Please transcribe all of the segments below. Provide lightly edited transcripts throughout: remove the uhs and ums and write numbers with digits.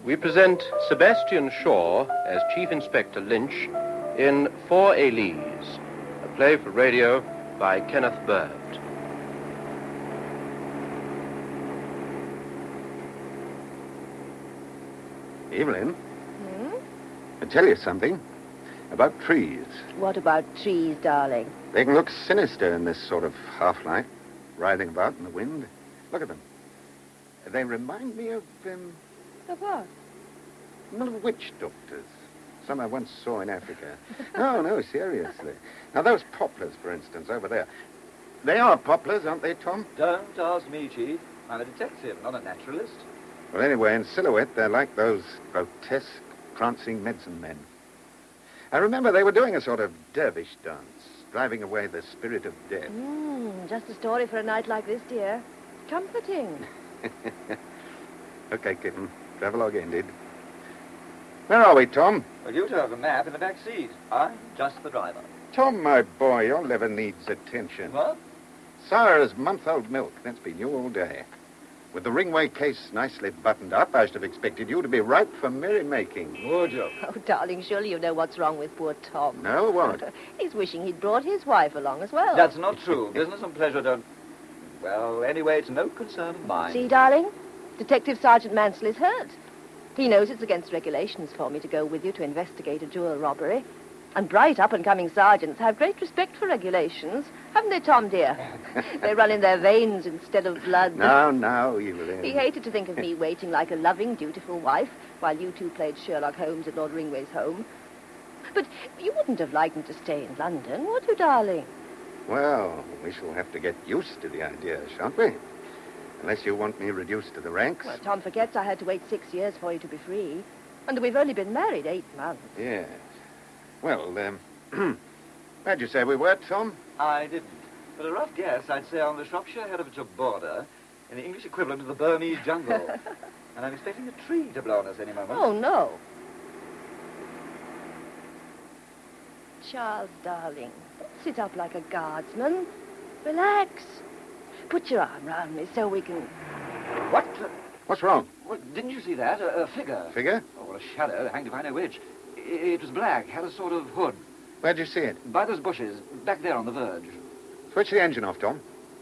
We present Sebastian Shaw as Chief Inspector Lynch in For Elise, a play for radio by Kenneth Bird. Evelyn? I tell you something about trees. What about trees, darling? They can look sinister in this sort of half-light, writhing about in the wind. Look at them. They remind me of, Of what? Little witch doctors. Some I once saw in Africa. No, seriously. Now, those poplars, for instance, over there. They are poplars, aren't they, Tom? Don't ask me, Chief. I'm a detective, not a naturalist. Well, anyway, in silhouette, they're like those grotesque, prancing medicine men. I remember they were doing a sort of dervish dance, driving away the spirit of death. Just a story for a night like this, dear. Comforting. Okay, kitten. Travelogue ended. Where are we, Tom? Well, you two have a map in the back seat. I'm just the driver. Tom, my boy, your liver needs attention. What? Sour as month-old milk. That's been you all day. With the Ringway case nicely buttoned up, I should have expected you to be ripe for merrymaking. Would you? Oh, darling, surely you know what's wrong with poor Tom. No, what? He's wishing he'd brought his wife along as well. That's not true. Business and pleasure don't... Well, anyway, it's no concern of mine. See, darling? Detective Sergeant Mansell is hurt. He knows it's against regulations for me to go with you to investigate a jewel robbery. And bright up-and-coming sergeants have great respect for regulations. Haven't they, Tom, dear? They run in their veins instead of blood. Now, Evelyn. He hated to think of me waiting like a loving, dutiful wife while you two played Sherlock Holmes at Lord Ringway's home. But you wouldn't have liked me to stay in London, would you, darling? Well, we shall have to get used to the idea, shan't we? Unless you want me reduced to the ranks. Well, Tom forgets I had to wait 6 years for you to be free. And we've only been married 8 months. Yes. Well, where'd you say we were, Tom? I didn't. But a rough guess, I'd say on the Shropshire-Herefordshire border, in the English equivalent of the Burmese jungle. And I'm expecting a tree to blow on us any moment. Oh, no. Charles, darling, don't sit up like a guardsman. Relax. Put your arm round me so we can... What? What's wrong? Well, didn't you see that? A figure. Figure? Oh, well, a shadow, hanged if I know which. It was black, had a sort of hood. Where'd you see it? By those bushes, back there on the verge. Switch the engine off, Tom.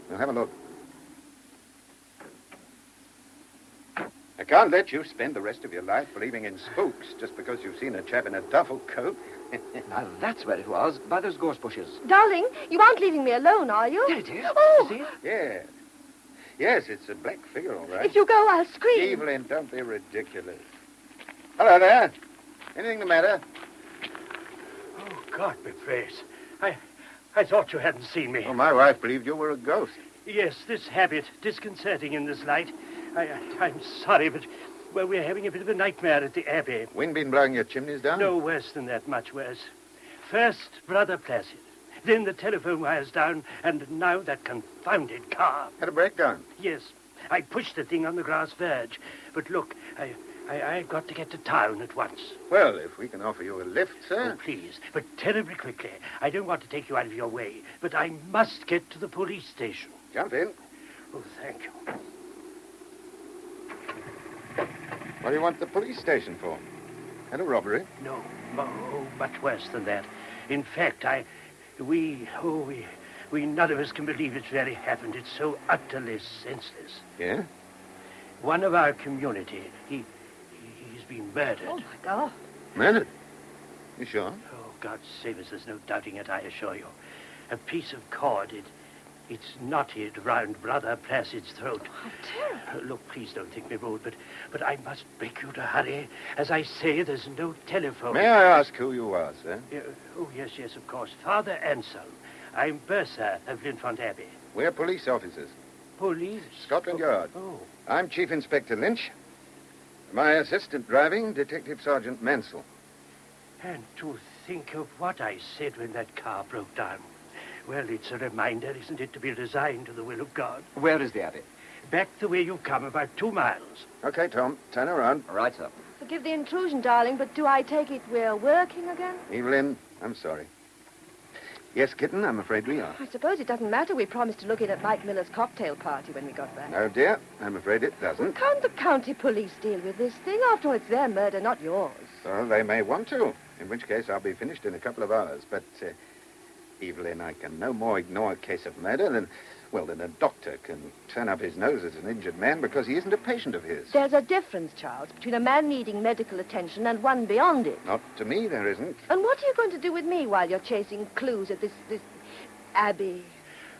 We'll have a look. I can't let you spend the rest of your life believing in spooks just because you've seen a chap in a duffel coat. Now, that's where it was, by those gorse bushes. Darling, you aren't leaving me alone, are you? There it is. Oh! You see it? Yes. Yes, it's a black figure, all right. If you go, I'll scream. Evelyn, don't be ridiculous. Hello there. Anything the matter? Oh, God be praised. I thought you hadn't seen me. Oh, my wife believed you were a ghost. Yes, this habit, disconcerting in this light. I'm sorry, but, well, we're having a bit of a nightmare at the Abbey. Wind been blowing your chimneys down? No, worse than that, much worse. First, Brother Placid. Then the telephone wires down, and now that confounded car. Had a breakdown? Yes, I pushed the thing on the grass verge. But look, I've got to get to town at once. Well, if we can offer you a lift, sir. Oh, please, but terribly quickly. I don't want to take you out of your way, but I must get to the police station. Jump in. Oh, thank you. What do you want the police station for? Had a robbery? No, oh, much worse than that. In fact, we none of us can believe it's really happened. It's so utterly senseless. Yeah? One of our community, he's been murdered. Oh, my God. Murdered? You sure? Oh, God save us, there's no doubting it, I assure you. A piece of cord, it's knotted round Brother Placid's throat. Oh, how terrible. Look, please don't think me rude, but I must beg you to hurry. As I say, there's no telephone. May I ask who you are, sir? Oh, yes, of course. Father Anselm. I'm bursar of Linfont Abbey. We're police officers. Police? Scotland Yard. Oh. I'm Chief Inspector Lynch. My assistant driving, Detective Sergeant Mansell. And to think of what I said when that car broke down. Well, it's a reminder, isn't it, to be resigned to the will of God. Where is the Abbey? Back the way you've come, about 2 miles. Okay, Tom, turn around. All right, sir. Forgive the intrusion, darling, but do I take it we're working again? Evelyn, I'm sorry. Yes, kitten, I'm afraid we are. I suppose it doesn't matter. We promised to look in at Mike Miller's cocktail party when we got back. No, dear, I'm afraid it doesn't. Can't the county police deal with this thing? After all, it's their murder, not yours. Well, they may want to, in which case I'll be finished in a couple of hours. But, Evelyn, I can no more ignore a case of murder than a doctor can turn up his nose at an injured man because he isn't a patient of his. There's a difference, Charles, between a man needing medical attention and one beyond it. Not to me, there isn't. And what are you going to do with me while you're chasing clues at this abbey?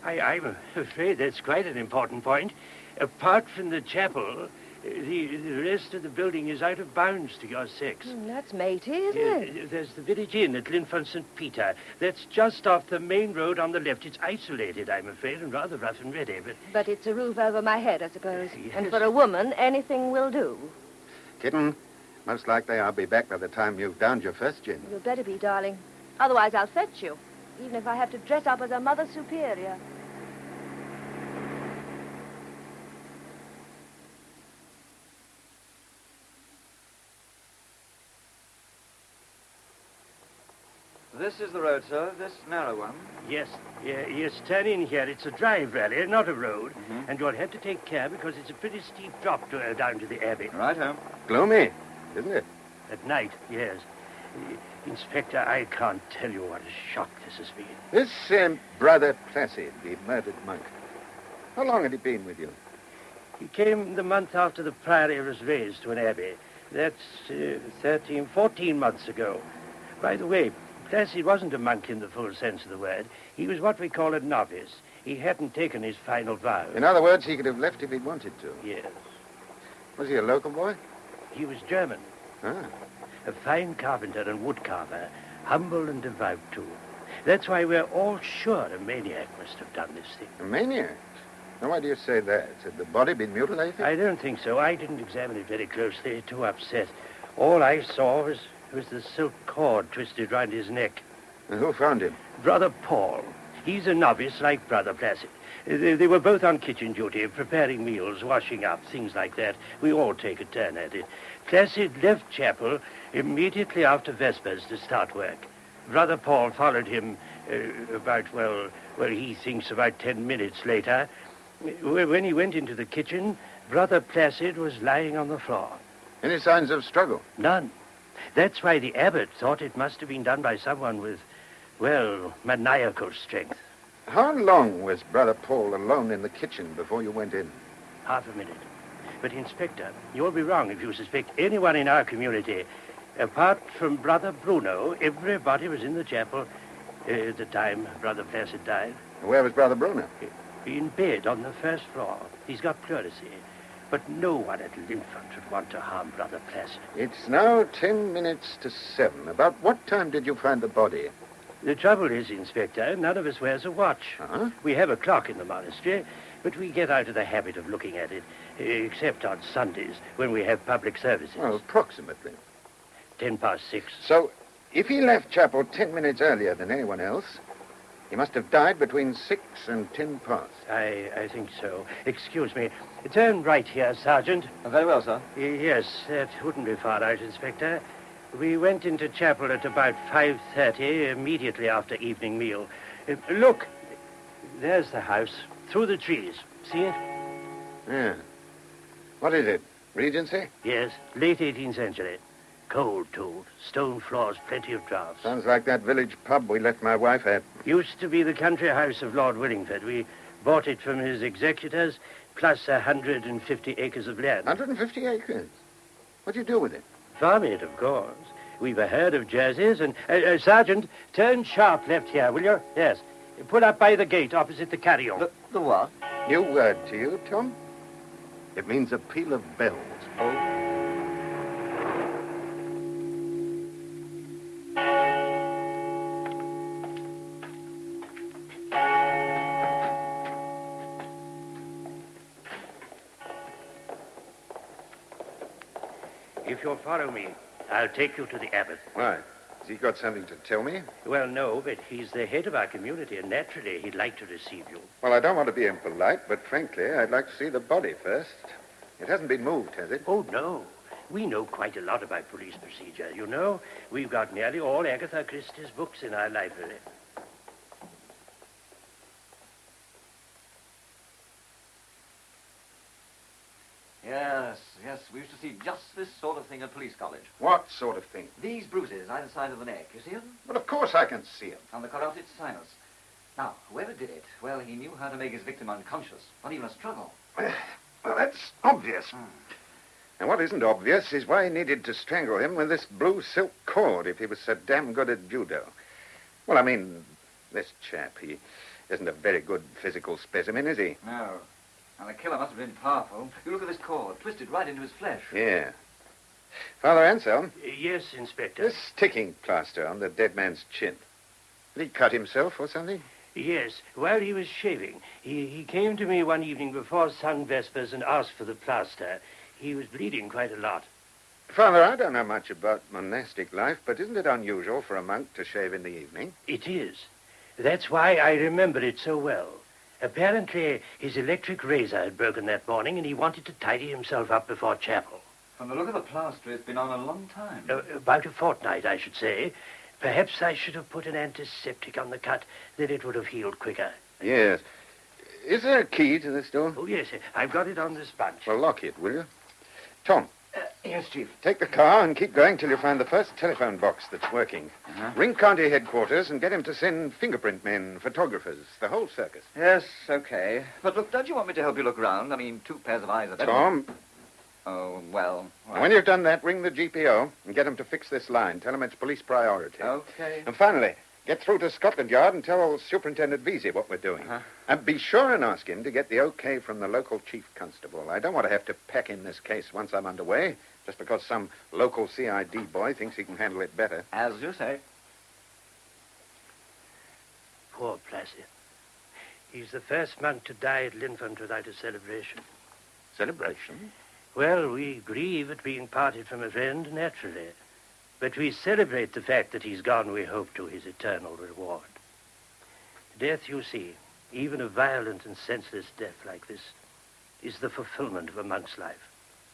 I'm afraid that's quite an important point. Apart from the chapel, the rest of the building is out of bounds to your sex. That's matey, isn't it? There's the village inn at Linford St. Peter. That's just off the main road on the left. It's isolated, I'm afraid, and rather rough and ready, But it's a roof over my head, I suppose. Yes. And for a woman, anything will do. Kitten, most likely I'll be back by the time you've downed your first gin. You'll better be, darling. Otherwise, I'll fetch you, even if I have to dress up as a Mother Superior. This is the road, sir. This narrow one. Yes, turn in here. It's a drive, really, not a road. And you'll have to take care because it's a pretty steep drop down to the abbey. Right home. Gloomy, isn't it? At night, yes. Inspector, I can't tell you what a shock this has been. This Brother Placid, the murdered monk, how long had he been with you? He came the month after the priory was raised to an abbey. That's 14 months ago. By the way, Placid wasn't a monk in the full sense of the word. He was what we call a novice. He hadn't taken his final vows. In other words, he could have left if he'd wanted to. Yes. Was he a local boy? He was German. Ah. A fine carpenter and woodcarver, humble and devout, too. That's why we're all sure a maniac must have done this thing. A maniac? Now, why do you say that? Had the body been mutilated? I don't think so. I didn't examine it very closely. Too upset. All I saw was the silk cord twisted round his neck. And who found him? Brother Paul. He's a novice like Brother Placid. They were both on kitchen duty, preparing meals, washing up, things like that. We all take a turn at it. Placid left chapel immediately after Vespers to start work. Brother Paul followed him he thinks about 10 minutes later. When he went into the kitchen, Brother Placid was lying on the floor. Any signs of struggle? None. That's why the abbot thought it must have been done by someone with, maniacal strength. How long was Brother Paul alone in the kitchen before you went in? Half a minute. But, Inspector, you'll be wrong if you suspect anyone in our community. Apart from Brother Bruno, everybody was in the chapel at the time Brother Placid died. Where was Brother Bruno? In bed on the first floor. He's got pleurisy. But no one at Linford would want to harm Brother Placid. It's now 10 minutes to 7. About what time did you find the body? The trouble is, Inspector, none of us wears a watch. Uh-huh. We have a clock in the monastery, but we get out of the habit of looking at it, except on Sundays when we have public services. Well, approximately. 6:10. So, if he left chapel 10 minutes earlier than anyone else, he must have died between 6 and 10 past. I think so. Excuse me. Turn right here, Sergeant. Very well, sir. Yes, that wouldn't be far out, Inspector. We went into chapel at about 5:30, immediately after evening meal. Look, there's the house, through the trees. See it? Yeah. What is it? Regency? Yes, late 18th century. Cold, too. Stone floors, plenty of draughts. Sounds like that village pub we left my wife at. Used to be the country house of Lord Willingford. We bought it from his executors, plus 150 acres of land. 150 acres? What do you do with it? Farm it, of course. We've a herd of jerseys, and... Sergeant, turn sharp left here, will you? Yes. Pull up by the gate opposite the carry-on. The what? New word to you, Tom? It means a peal of bells. Oh. If you'll follow me, I'll take you to the abbot. Why? Has he got something to tell me? Well, no, but he's the head of our community, and naturally he'd like to receive you. Well, I don't want to be impolite, but frankly, I'd like to see the body first. It hasn't been moved, has it? Oh, no. We know quite a lot about police procedure, you know. We've got nearly all Agatha Christie's books in our library. Yes. We used to see just this sort of thing at police college. What sort of thing? These bruises either side of the neck. You see them? Well, of course I can see them. On the carotid sinus. Now, whoever did it, well, he knew how to make his victim unconscious. Not even a struggle. Well, that's obvious. And what isn't obvious is why he needed to strangle him with this blue silk cord if he was so damn good at judo. Well, I mean, this chap, he isn't a very good physical specimen, is he? No. And the killer must have been powerful. You look at this cord, twisted right into his flesh. Yeah. Father Anselm? Yes, Inspector. This sticking plaster on the dead man's chin. Did he cut himself or something? Yes, while he was shaving. He came to me one evening before sung vespers and asked for the plaster. He was bleeding quite a lot. Father, I don't know much about monastic life, but isn't it unusual for a monk to shave in the evening? It is. That's why I remember it so well. Apparently, his electric razor had broken that morning, and he wanted to tidy himself up before chapel. From the look of the plaster, it's been on a long time. About a fortnight, I should say. Perhaps I should have put an antiseptic on the cut, then it would have healed quicker. Yes. Is there a key to this door? Oh, yes, I've got it on this bunch. Well, lock it, will you? Tom. Yes, Chief. Take the car and keep going till you find the first telephone box that's working. Ring county headquarters and get him to send fingerprint men, photographers, the whole circus. Yes, okay. But look, don't you want me to help you look round? I mean, 2 pairs of eyes are better. Tom. Oh, well. When you've done that, ring the GPO and get him to fix this line. Tell him it's police priority. Okay. And finally, get through to Scotland Yard and tell Superintendent Vesey what we're doing. And be sure and ask him to get the okay from the local chief constable. I don't want to have to pack in this case once I'm underway, just because some local CID boy thinks he can handle it better. As you say. Poor Placid. He's the first monk to die at Linford without a celebration. Celebration? Well, we grieve at being parted from a friend, naturally. But we celebrate the fact that he's gone, we hope, to his eternal reward. Death, you see, even a violent and senseless death like this, is the fulfillment of a monk's life.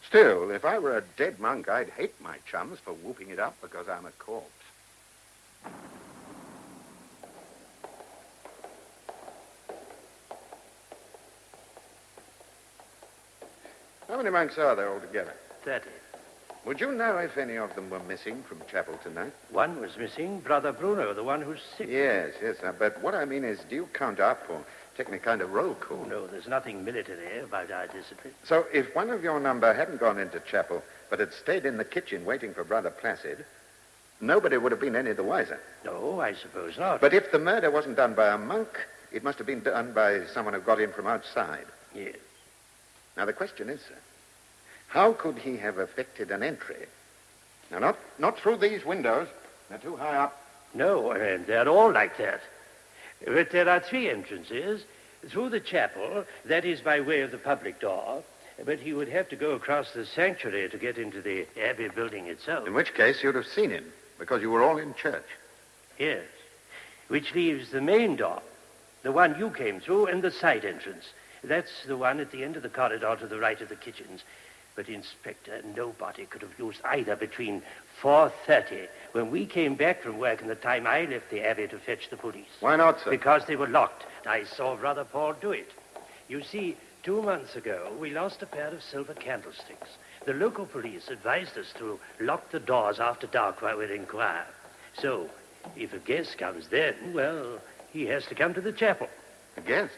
Still, if I were a dead monk, I'd hate my chums for whooping it up because I'm a corpse. How many monks are there altogether? 30. Would you know if any of them were missing from chapel tonight? One was missing, Brother Bruno, the one who's sick. Yes. But what I mean is, do you count up or take any kind of roll call? No, there's nothing military about our discipline. So if one of your number hadn't gone into chapel, but had stayed in the kitchen waiting for Brother Placid, nobody would have been any the wiser. No, I suppose not. But if the murder wasn't done by a monk, it must have been done by someone who got in from outside. Yes. Now, the question is, sir, how could he have effected an entry? Now, not through these windows. They're too high up. No, they're all like that. But there are 3 entrances. Through the chapel, that is by way of the public door. But he would have to go across the sanctuary to get into the abbey building itself. In which case, you'd have seen him, because you were all in church. Yes. Which leaves the main door, the one you came through, and the side entrance. That's the one at the end of the corridor to the right of the kitchens. But, Inspector, nobody could have used either between 4:30, when we came back from work, and the time I left the abbey to fetch the police. Why not, sir? Because they were locked. I saw Brother Paul do it. You see, 2 months ago, we lost a pair of silver candlesticks. The local police advised us to lock the doors after dark while we inquire. So, if a guest comes then, well, he has to come to the chapel. A guest?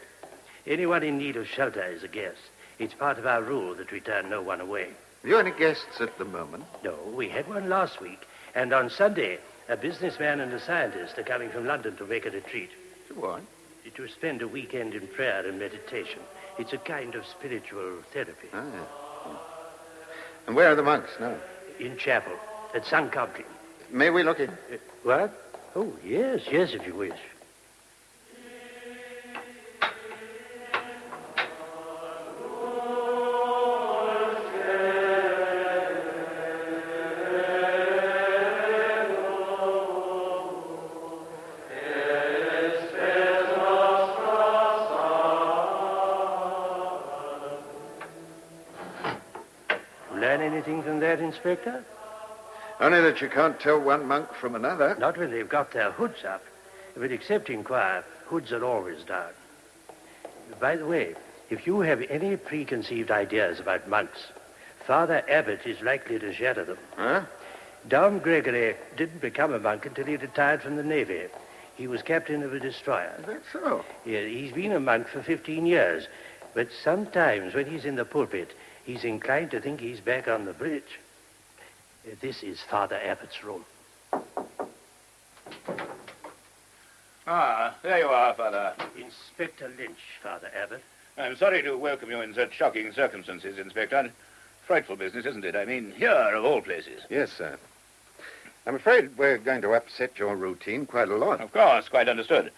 Anyone in need of shelter is a guest. It's part of our rule that we turn no one away. Have you any guests at the moment? No, we had one last week. And on Sunday, a businessman and a scientist are coming from London to make a retreat. To what? To spend a weekend in prayer and meditation. It's a kind of spiritual therapy. Ah. And where are the monks now? In chapel, at St. Compton. May we look in? What? Oh, yes, if you wish. Learn anything from that, Inspector? Only that you can't tell one monk from another. Not when they've got their hoods up. But except in choir, hoods are always down. By the way, if you have any preconceived ideas about monks, Father Abbot is likely to shatter them. Huh? Dom Gregory didn't become a monk until he retired from the Navy. He was captain of a destroyer. Is that so? Yeah, he's been a monk for 15 years. But sometimes when he's in the pulpit, he's inclined to think he's back on the bridge. This is Father Abbot's room. Ah, there you are, Father. Inspector Lynch, Father Abbot. I'm sorry to welcome you in such shocking circumstances, Inspector. Frightful business, isn't it? I mean, here of all places. Yes, sir. I'm afraid we're going to upset your routine quite a lot. Of course, quite understood.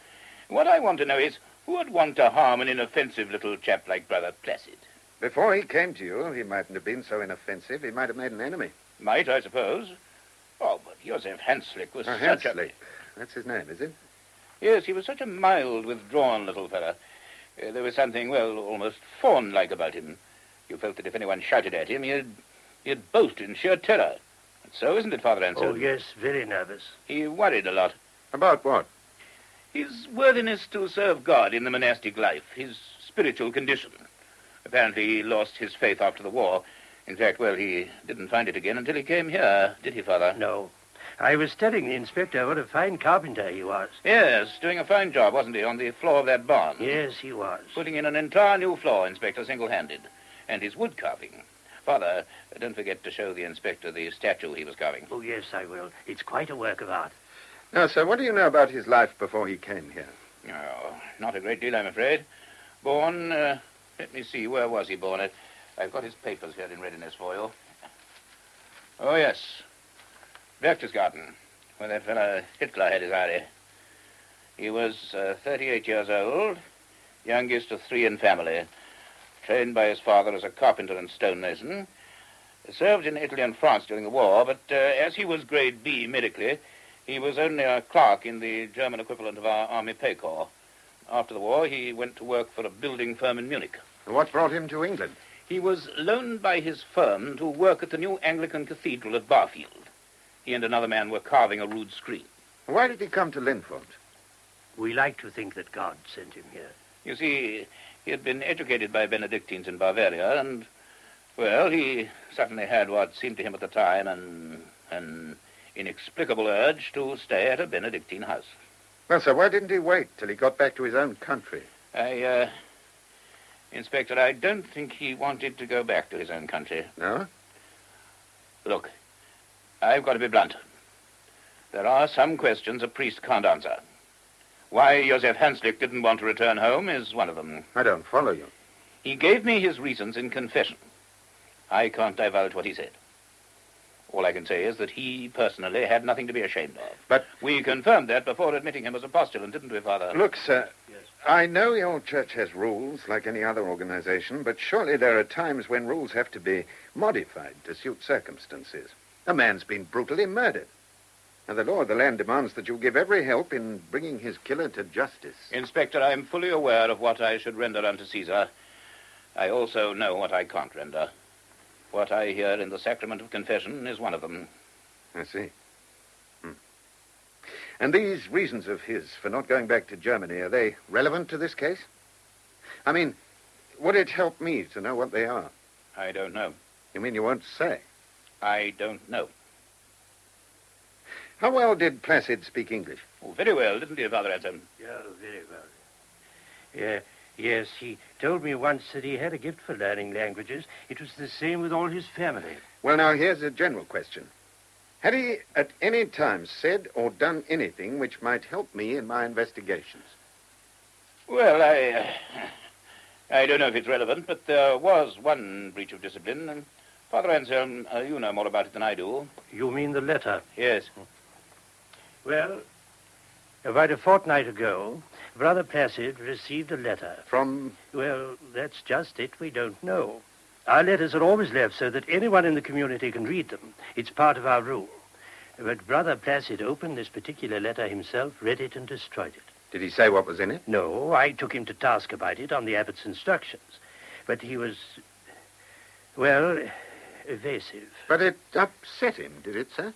What I want to know is, who would want to harm an inoffensive little chap like Brother Placid? Before he came to you, he mightn't have been so inoffensive. He might have made an enemy. Might, I suppose. Oh, but Joseph Hanslick was such Hanslick. That's his name, is it? Yes, he was such a mild, withdrawn little fellow. There was something, well, almost fawn-like about him. You felt that if anyone shouted at him, he'd bolt in sheer terror. So, isn't it, Father Anselm? Oh, yes, very nervous. He worried a lot. About what? His worthiness to serve God in the monastic life, his spiritual condition. Apparently he lost his faith after the war. In fact, well, he didn't find it again until he came here, did he, Father? No. I was telling the inspector what a fine carpenter he was. Yes, doing a fine job, wasn't he, on the floor of that barn? Yes, he was. Putting in an entire new floor, Inspector, single-handed. And his wood carving. Father, don't forget to show the inspector the statue he was carving. Oh, yes, I will. It's quite a work of art. Now, sir, what do you know about his life before he came here? Oh, not a great deal, I'm afraid. Born, let me see, where was he born? I've got his papers here in readiness for you. Oh, yes. Berchtesgaden, where that fellow Hitler had his eyrie. He was 38 years old, youngest of 3 in family, trained by his father as a carpenter and stonemason, served in Italy and France during the war, but as he was grade B medically, he was only a clerk in the German equivalent of our army pay corps. After the war, he went to work for a building firm in Munich. What brought him to England? He was loaned by his firm to work at the new Anglican cathedral at Barfield. He and another man were carving a rude screen. Why did he come to Linford? We like to think that God sent him here. You see, he had been educated by Benedictines in Bavaria, and, well, he certainly had what seemed to him at the time an inexplicable urge to stay at a Benedictine house. Well, sir, why didn't he wait till he got back to his own country? Inspector, I don't think he wanted to go back to his own country. No? Look, I've got to be blunt. There are some questions a priest can't answer. Why Joseph Hanslick didn't want to return home is one of them. I don't follow you. He gave me his reasons in confession. I can't divulge what he said. All I can say is that he personally had nothing to be ashamed of. But we confirmed that before admitting him as a postulant, didn't we, Father? look, sir, Yes. I know your church has rules like any other organization, but surely there are times when rules have to be modified to suit circumstances. A man's been brutally murdered. And the law of the land demands that you give every help in bringing his killer to justice. Inspector, I am fully aware of what I should render unto Caesar. I also know what I can't render. What I hear in the sacrament of confession is one of them. I see. And these reasons of his for not going back to Germany, are they relevant to this case? I mean, would it help me to know what they are? I don't know. You mean you won't say? I don't know. How well did Placid speak English? Oh, very well, didn't he, Father Anselm? Yeah, very well. Yes, he told me once that he had a gift for learning languages. It was the same with all his family. Well, now, here's a general question. Had he at any time said or done anything which might help me in my investigations? Well, I don't know if it's relevant, but there was one breach of discipline. And Father Anselm, you know more about it than I do. You mean the letter? Yes. Well, about a fortnight ago, Brother Placid received a letter. From? Well, that's just it. We don't know. Our letters are always left so that anyone in the community can read them. It's part of our rule. But Brother Placid opened this particular letter himself, read it, and destroyed it. Did he say what was in it? No, I took him to task about it on the abbot's instructions. But he was, well, evasive. But it upset him, did it, sir?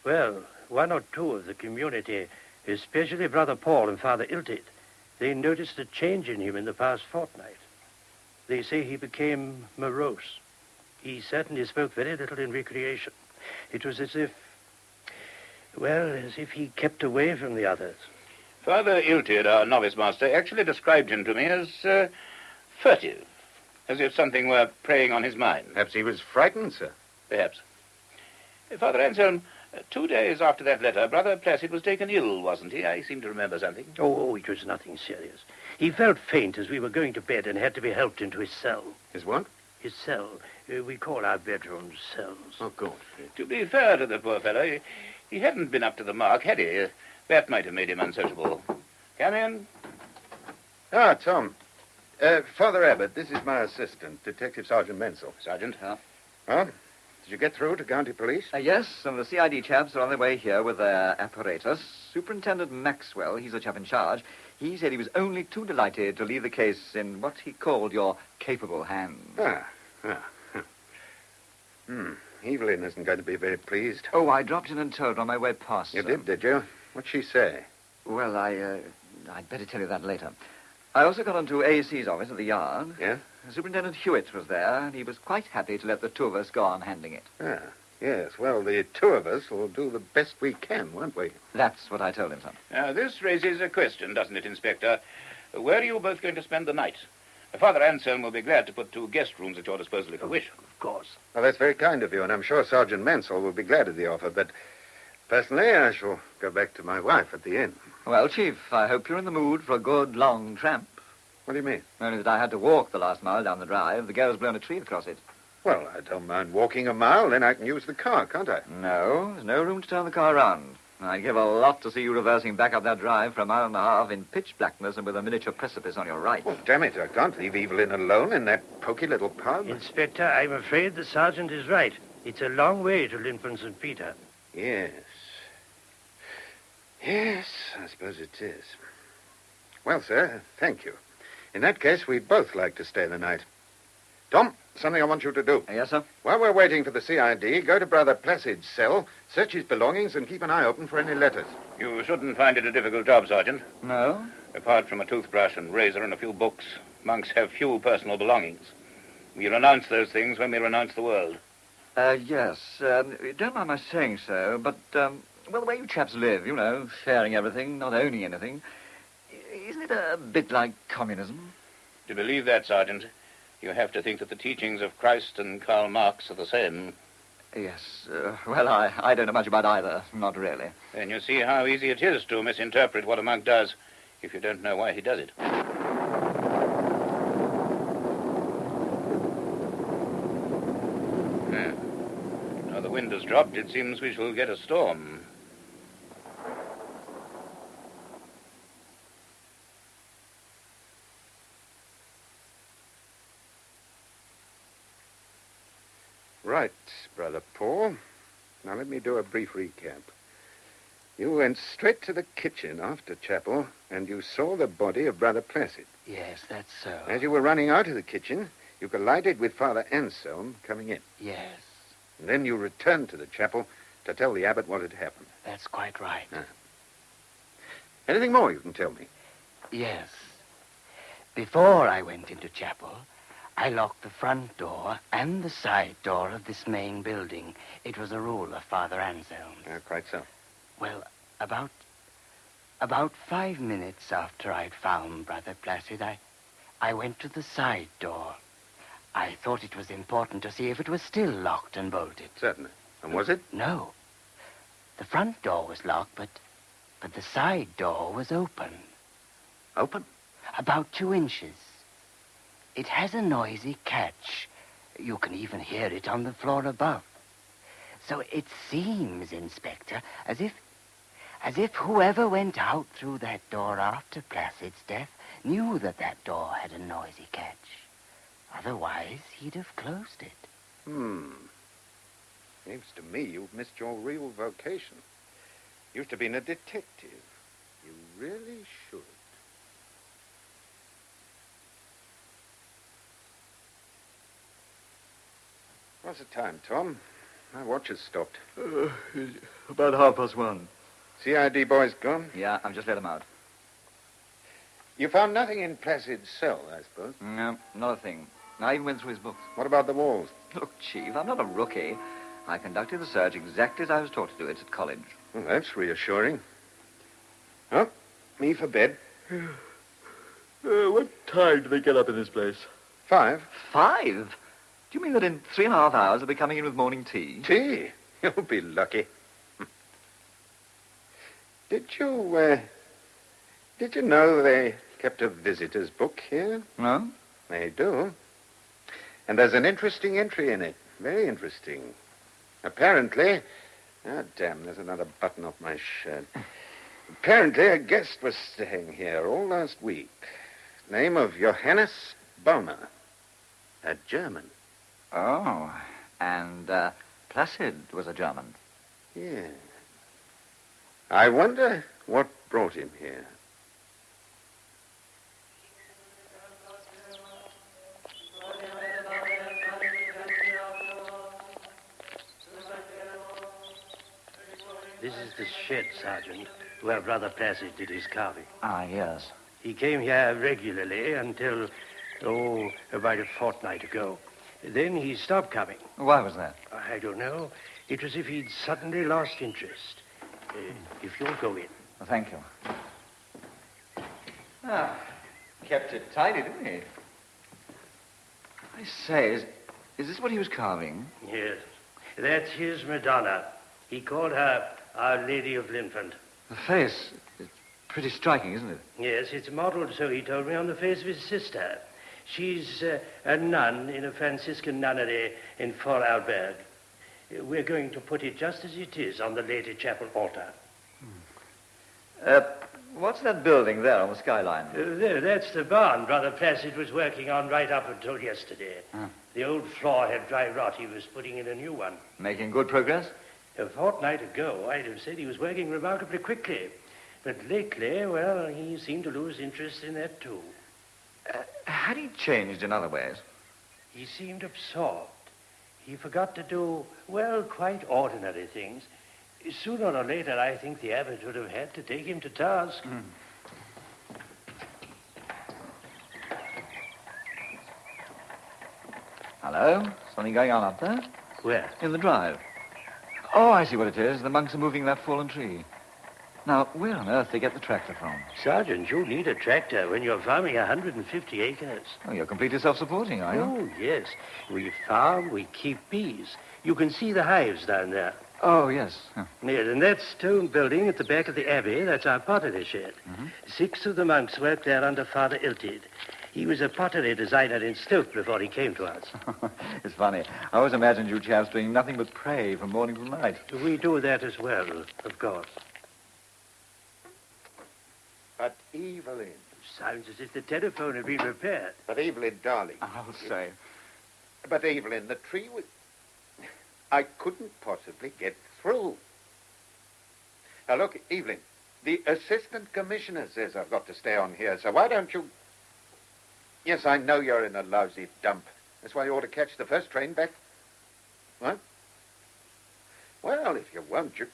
Well, one or two of the community, especially Brother Paul and Father Iltit, they noticed a change in him in the past fortnight. They say he became morose. He certainly spoke very little in recreation. It was as if he kept away from the others. Father Iltid, our novice master, actually described him to me as furtive, as if something were preying on his mind. Perhaps he was frightened, sir. Perhaps. Father Anselm, 2 days after that letter, Brother Placid was taken ill, wasn't he? I seem to remember something. Oh, it was nothing serious. He felt faint as we were going to bed and had to be helped into his cell. His what? His cell. We call our bedrooms cells. Oh, good. To be fair to the poor fellow, he hadn't been up to the mark, had he? That might have made him unsociable. Come in. Ah, Tom. Father Abbott, this is my assistant, Detective Sergeant Menzel. Sergeant? Huh? Did you get through to county police? Yes, and the CID chaps are on their way here with their apparatus. Superintendent Maxwell, he's the chap in charge, he said he was only too delighted to leave the case in what he called your capable hands. Evelyn isn't going to be very pleased. Oh, I dropped in and told her on my way past. You did you? What'd she say? Well, I'd better tell you that later. I also got onto AC's office at the yard. Yeah? Superintendent Hewitt was there, and he was quite happy to let the two of us go on handling it. Yes. Well, the two of us will do the best we can, won't we? That's what I told him, son. Now, this raises a question, doesn't it, Inspector? Where are you both going to spend the night? Father Anselm will be glad to put 2 guest rooms at your disposal if you wish. Of course. Well, that's very kind of you, and I'm sure Sergeant Menzel will be glad of the offer, but personally, I shall go back to my wife at the inn. Well, Chief, I hope you're in the mood for a good long tramp. What do you mean? Only that I had to walk the last mile down the drive. The girl's blown a tree across it. Well, I don't mind walking a mile, then I can use the car, can't I? No, there's no room to turn the car around. I'd give a lot to see you reversing back up that drive for 1.5 miles in pitch blackness and with a miniature precipice on your right. Well, damn it, I can't leave Evelyn alone in that poky little pub. Inspector, I'm afraid the sergeant is right. It's a long way to Lincoln St. Peter. Yes, I suppose it is. Well, sir, thank you. In that case, we'd both like to stay the night. Tom, something I want you to do. Yes, sir? While we're waiting for the CID, go to Brother Placid's cell, search his belongings, and keep an eye open for any letters. You shouldn't find it a difficult job, Sergeant. No? Apart from a toothbrush and razor and a few books, monks have few personal belongings. We renounce those things when we renounce the world. Yes. Don't mind my saying so, but, well, the way you chaps live, you know, sharing everything, not owning anything, isn't it a bit like communism? To believe that, Sergeant, you have to think that the teachings of Christ and Karl Marx are the same. Yes. Well, I don't know much about either. Not really. Then you see how easy it is to misinterpret what a monk does if you don't know why he does it. Now the wind has dropped. It seems we shall get a storm. Right, Brother Paul. Now let me do a brief recap. You went straight to the kitchen after chapel, and you saw the body of Brother Placid. Yes, that's so. As you were running out of the kitchen, you collided with Father Anselm coming in. Yes, And then you returned to the chapel to tell the abbot what had happened. that's quite right. Anything more you can tell me? Yes. Before I went into chapel, I locked the front door and the side door of this main building. It was a rule of Father Anselm's. Quite so. Well, about 5 minutes after I'd found Brother Placid, I went to the side door. I thought it was important to see if it was still locked and bolted. Certainly. And was it? No. The front door was locked, but the side door was open. Open? About 2 inches. It has a noisy catch. You can even hear it on the floor above. So it seems, Inspector, as if whoever went out through that door after Placid's death knew that door had a noisy catch. Otherwise, he'd have closed it. Seems to me you've missed your real vocation. Used to being a detective. You really should. What's the time, Tom? My watch has stopped. About 1:30. CID boys gone? Yeah, I've just let him out. You found nothing in Placid's cell, I suppose. No, not a thing. I even went through his books. What about the walls? Look, Chief, I'm not a rookie. I conducted the search exactly as I was taught to do it at college. Well, that's reassuring. Oh, me for bed. What time do they get up in this place? 5. 5? Do you mean that in 3.5 hours they'll be coming in with morning tea? Tea? You'll be lucky. Did you know they kept a visitor's book here? No? They do. And there's an interesting entry in it. Very interesting. Apparently... Ah, damn, there's another button off my shirt. Apparently a guest was staying here all last week. Name of Johannes Baumer. A German. Oh, and Placid was a German. Yeah. I wonder what brought him here. This is the shed, Sergeant, where Brother Placid did his carving. Ah, yes. He came here regularly until, about a fortnight ago. Then he stopped coming. Why was that? I don't know. It was as if he'd suddenly lost interest. If you'll go in. Well, thank you. Ah, kept it tidy, didn't he? I say, is this what he was carving? Yes. That's his Madonna. He called her Our Lady of Linford. The face is pretty striking, isn't it? Yes, it's modeled, so he told me, on the face of his sister. She's a nun in a Franciscan nunnery in Vorarlberg. We're going to put it just as it is on the Lady Chapel altar. What's that building there on the skyline? That's the barn Brother Placid was working on right up until yesterday. The old floor had dry rot. He was putting in a new one. Making good progress? A fortnight ago, I'd have said he was working remarkably quickly. But lately, well, he seemed to lose interest in that, too. Had he changed in other ways? He seemed absorbed. He forgot to do, well, quite ordinary things. Sooner or later, I think the abbot would have had to take him to task. Hello? Something going on up there? Where? In the drive. Oh, I see what it is. The monks are moving that fallen tree. Now, where on earth they get the tractor from? Sergeant, you need a tractor when you're farming 150 acres. Oh, you're completely self-supporting, are you? Oh, yes. We farm, we keep bees. You can see the hives down there. Oh, yes. Huh. Yes, and that stone building at the back of the abbey, that's our pottery shed. 6 of the monks worked there under Father Iltid. He was a pottery designer in Stoke before he came to us. It's funny. I always imagined you chaps doing nothing but pray from morning till night. We do that as well, of course. But Evelyn. Sounds as if the telephone had been repaired. But Evelyn, darling. I'll say. But Evelyn, the tree was... I couldn't possibly get through. Now, look, Evelyn, the assistant commissioner says I've got to stay on here, so why don't you... Yes, I know you're in a lousy dump. That's why you ought to catch the first train back. What? Well, if you won't, you...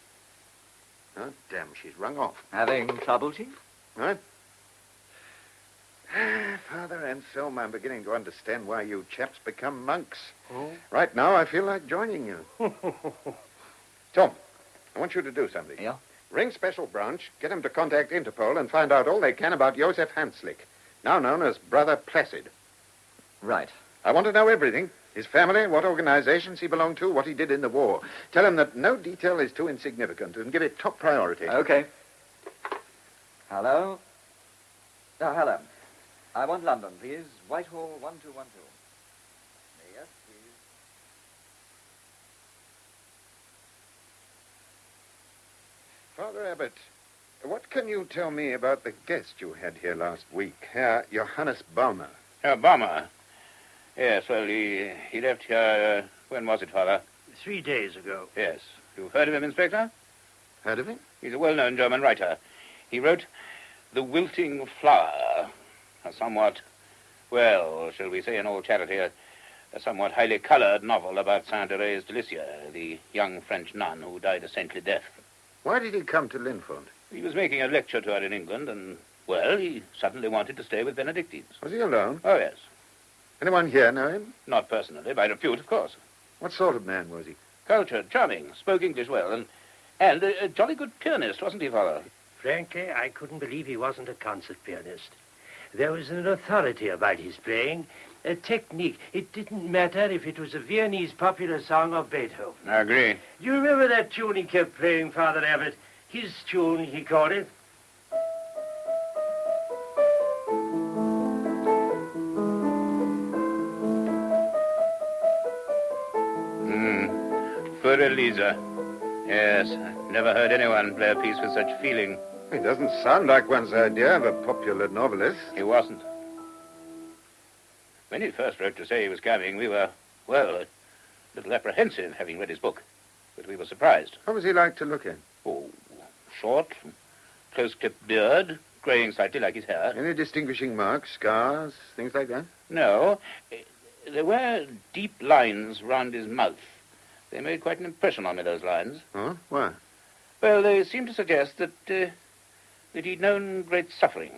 Oh, damn, she's rung off. Having trouble, Chief? What? Father Anselm, I'm beginning to understand why you chaps become monks. Oh? Right now, I feel like joining you. Tom, I want you to do something. Yeah? Ring Special Branch, get them to contact Interpol and find out all they can about Josef Hanslick, now known as Brother Placid. Right. I want to know everything. His family, what organizations he belonged to, what he did in the war. Tell him that no detail is too insignificant and give it top priority. Okay. Hello? Oh, hello. I want London, please. Whitehall 1212. Yes, please. Father Abbot, what can you tell me about the guest you had here last week, Herr Johannes Baumer? Baumer? Yes, well, he left here, when was it, Father? 3 days ago. Yes. You've heard of him, Inspector? Heard of him? He's a well-known German writer. He wrote The Wilting Flower, a somewhat, well, shall we say in all charity, a somewhat highly colored novel about Saint Therese de Lisieux, the young French nun who died a saintly death. Why did he come to Linford? He was making a lecture tour in England, and, well, he suddenly wanted to stay with Benedictines. Was he alone? Oh, yes. Anyone here know him? Not personally, by repute, of course. What sort of man was he? Cultured, charming, spoke English well, and a jolly good pianist, wasn't he, Father? Frankly, I couldn't believe he wasn't a concert pianist. There was an authority about his playing, a technique. It didn't matter if it was a Viennese popular song or Beethoven. I agree. Do you remember that tune he kept playing, Father Abbott? His tune, he called it. Good Elise. Yes, never heard anyone play a piece with such feeling. He doesn't sound like one's idea of a popular novelist. He wasn't. When he first wrote to say he was coming, we were, well, a little apprehensive, having read his book. But we were surprised. What was he like to look at? Oh, short, close-clipped beard, graying slightly like his hair. Any distinguishing marks, scars, things like that? No. There were deep lines round his mouth. They made quite an impression on me, those lines. Oh? Why? Well, they seemed to suggest that he'd known great suffering.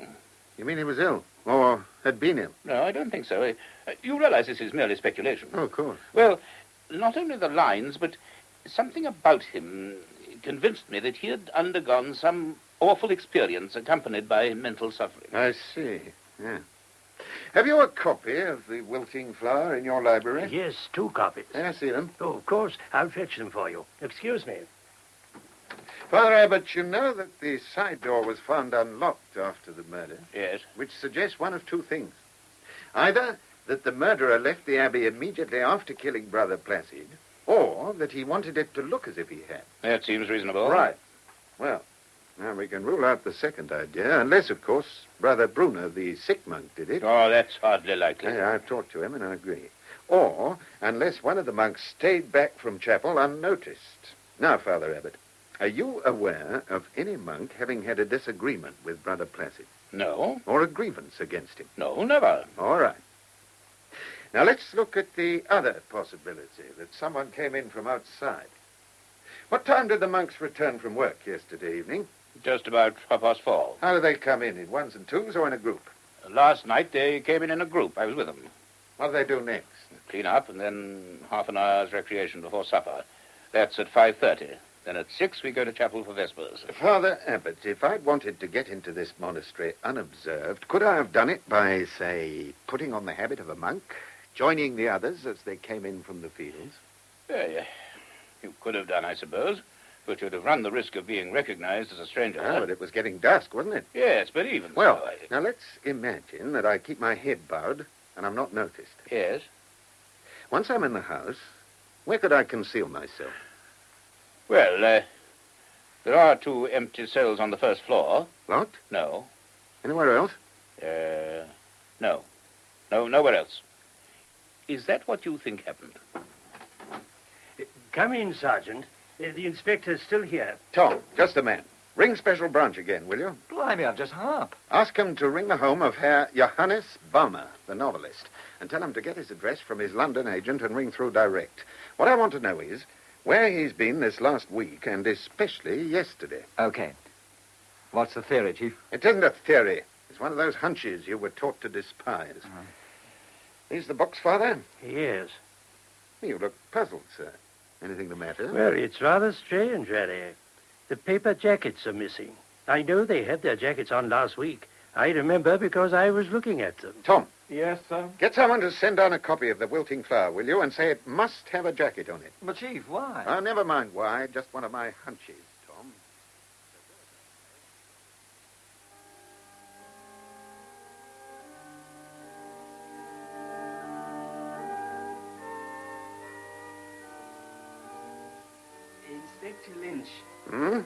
You mean he was ill? Or had been ill? No, I don't think so. You realize this is merely speculation. Oh, of course. Well, not only the lines, but something about him convinced me that he had undergone some awful experience accompanied by mental suffering. I see, yeah. Have you a copy of The Wilting Flower in your library? Yes, 2 copies. May I see them? Oh, of course. I'll fetch them for you. Excuse me. Father Abbott, you know that the side door was found unlocked after the murder? Yes. Which suggests one of 2 things. Either that the murderer left the Abbey immediately after killing Brother Placid, or that he wanted it to look as if he had. That seems reasonable. Right. Well, now we can rule out the second idea, unless, of course, Brother Bruno, the sick monk, did it. Oh, that's hardly likely. Yeah, I've talked to him and I agree. Or unless one of the monks stayed back from chapel unnoticed. Now, Father Abbott, are you aware of any monk having had a disagreement with Brother Placid? No. Or a grievance against him? No, never. All right. Now, let's look at the other possibility, that someone came in from outside. What time did the monks return from work yesterday evening? Just about 4:30. How do they come in ones and twos or in a group? Last night they came in a group. I was with them. What do they do next? Clean up and then half an hour's recreation before supper. That's at 5:30. Then at 6 we go to chapel for Vespers. Father Abbott, if I'd wanted to get into this monastery unobserved, could I have done it by, say, putting on the habit of a monk, joining the others as they came in from the fields? You could have done, I suppose, but you'd have run the risk of being recognized as a stranger. Ah, but it was getting dusk, wasn't it? Yes, but even Well, so, now let's imagine that I keep my head bowed and I'm not noticed. Yes? Once I'm in the house, where could I conceal myself? Well, there are 2 empty cells on the first floor. Locked? No. Anywhere else? No. No, nowhere else. Is that what you think happened? Come in, Sergeant. The inspector's still here. Tom, just a man. Ring Special Branch again, will you? Blimey, I've just hung up. Ask him to ring the home of Herr Johannes Baumer, the novelist, and tell him to get his address from his London agent and ring through direct. What I want to know is where he's been this last week, and especially yesterday. Okay. What's the theory, Chief? It isn't a theory. It's one of those hunches you were taught to despise. Uh-huh. These the books, Father? Yes. You look puzzled, sir. Anything the matter? Well, it's rather strange, really. The paper jackets are missing. I know they had their jackets on last week. I remember because I was looking at them. Tom. Yes, sir? Get someone to send down a copy of The Wilting Flower, will you, and say it must have a jacket on it. But, Chief, why? Oh, never mind why. Just one of my hunches, Tom. Inspector Lynch, Hmm?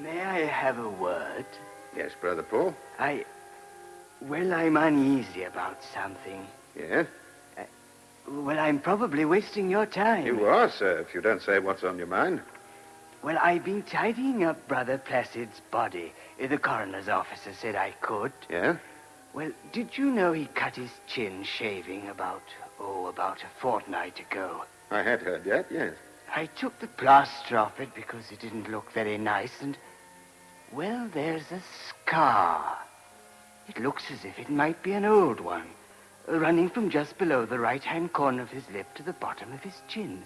may I have a word? Yes, Brother Paul. Well, I'm uneasy about something. Yeah? Well, I'm probably wasting your time. You are, sir, if you don't say what's on your mind. Well, I've been tidying up Brother Placid's body. The coroner's officer said I could. Yeah? Well, did you know he cut his chin shaving about a fortnight ago? I had heard that, yes. I took the plaster off it because it didn't look very nice, and, well, there's a scar. It looks as if it might be an old one. running from just below the right-hand corner of his lip to the bottom of his chin.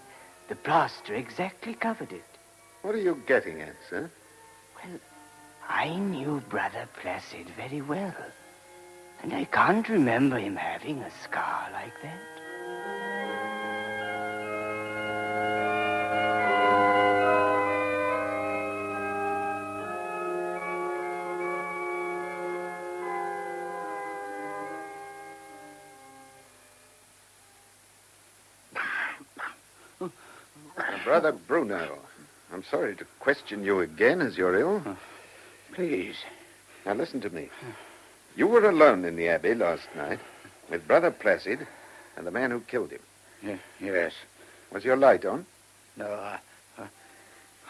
The plaster exactly covered it. What are you getting at, sir? Well, I knew Brother Placid very well. And I can't remember him having a scar like that. Brother Bruno, I'm sorry to question you again as you're ill. Please. Now, listen to me. You were alone in the Abbey last night with Brother Placid and the man who killed him. Yes. Was your light on? No,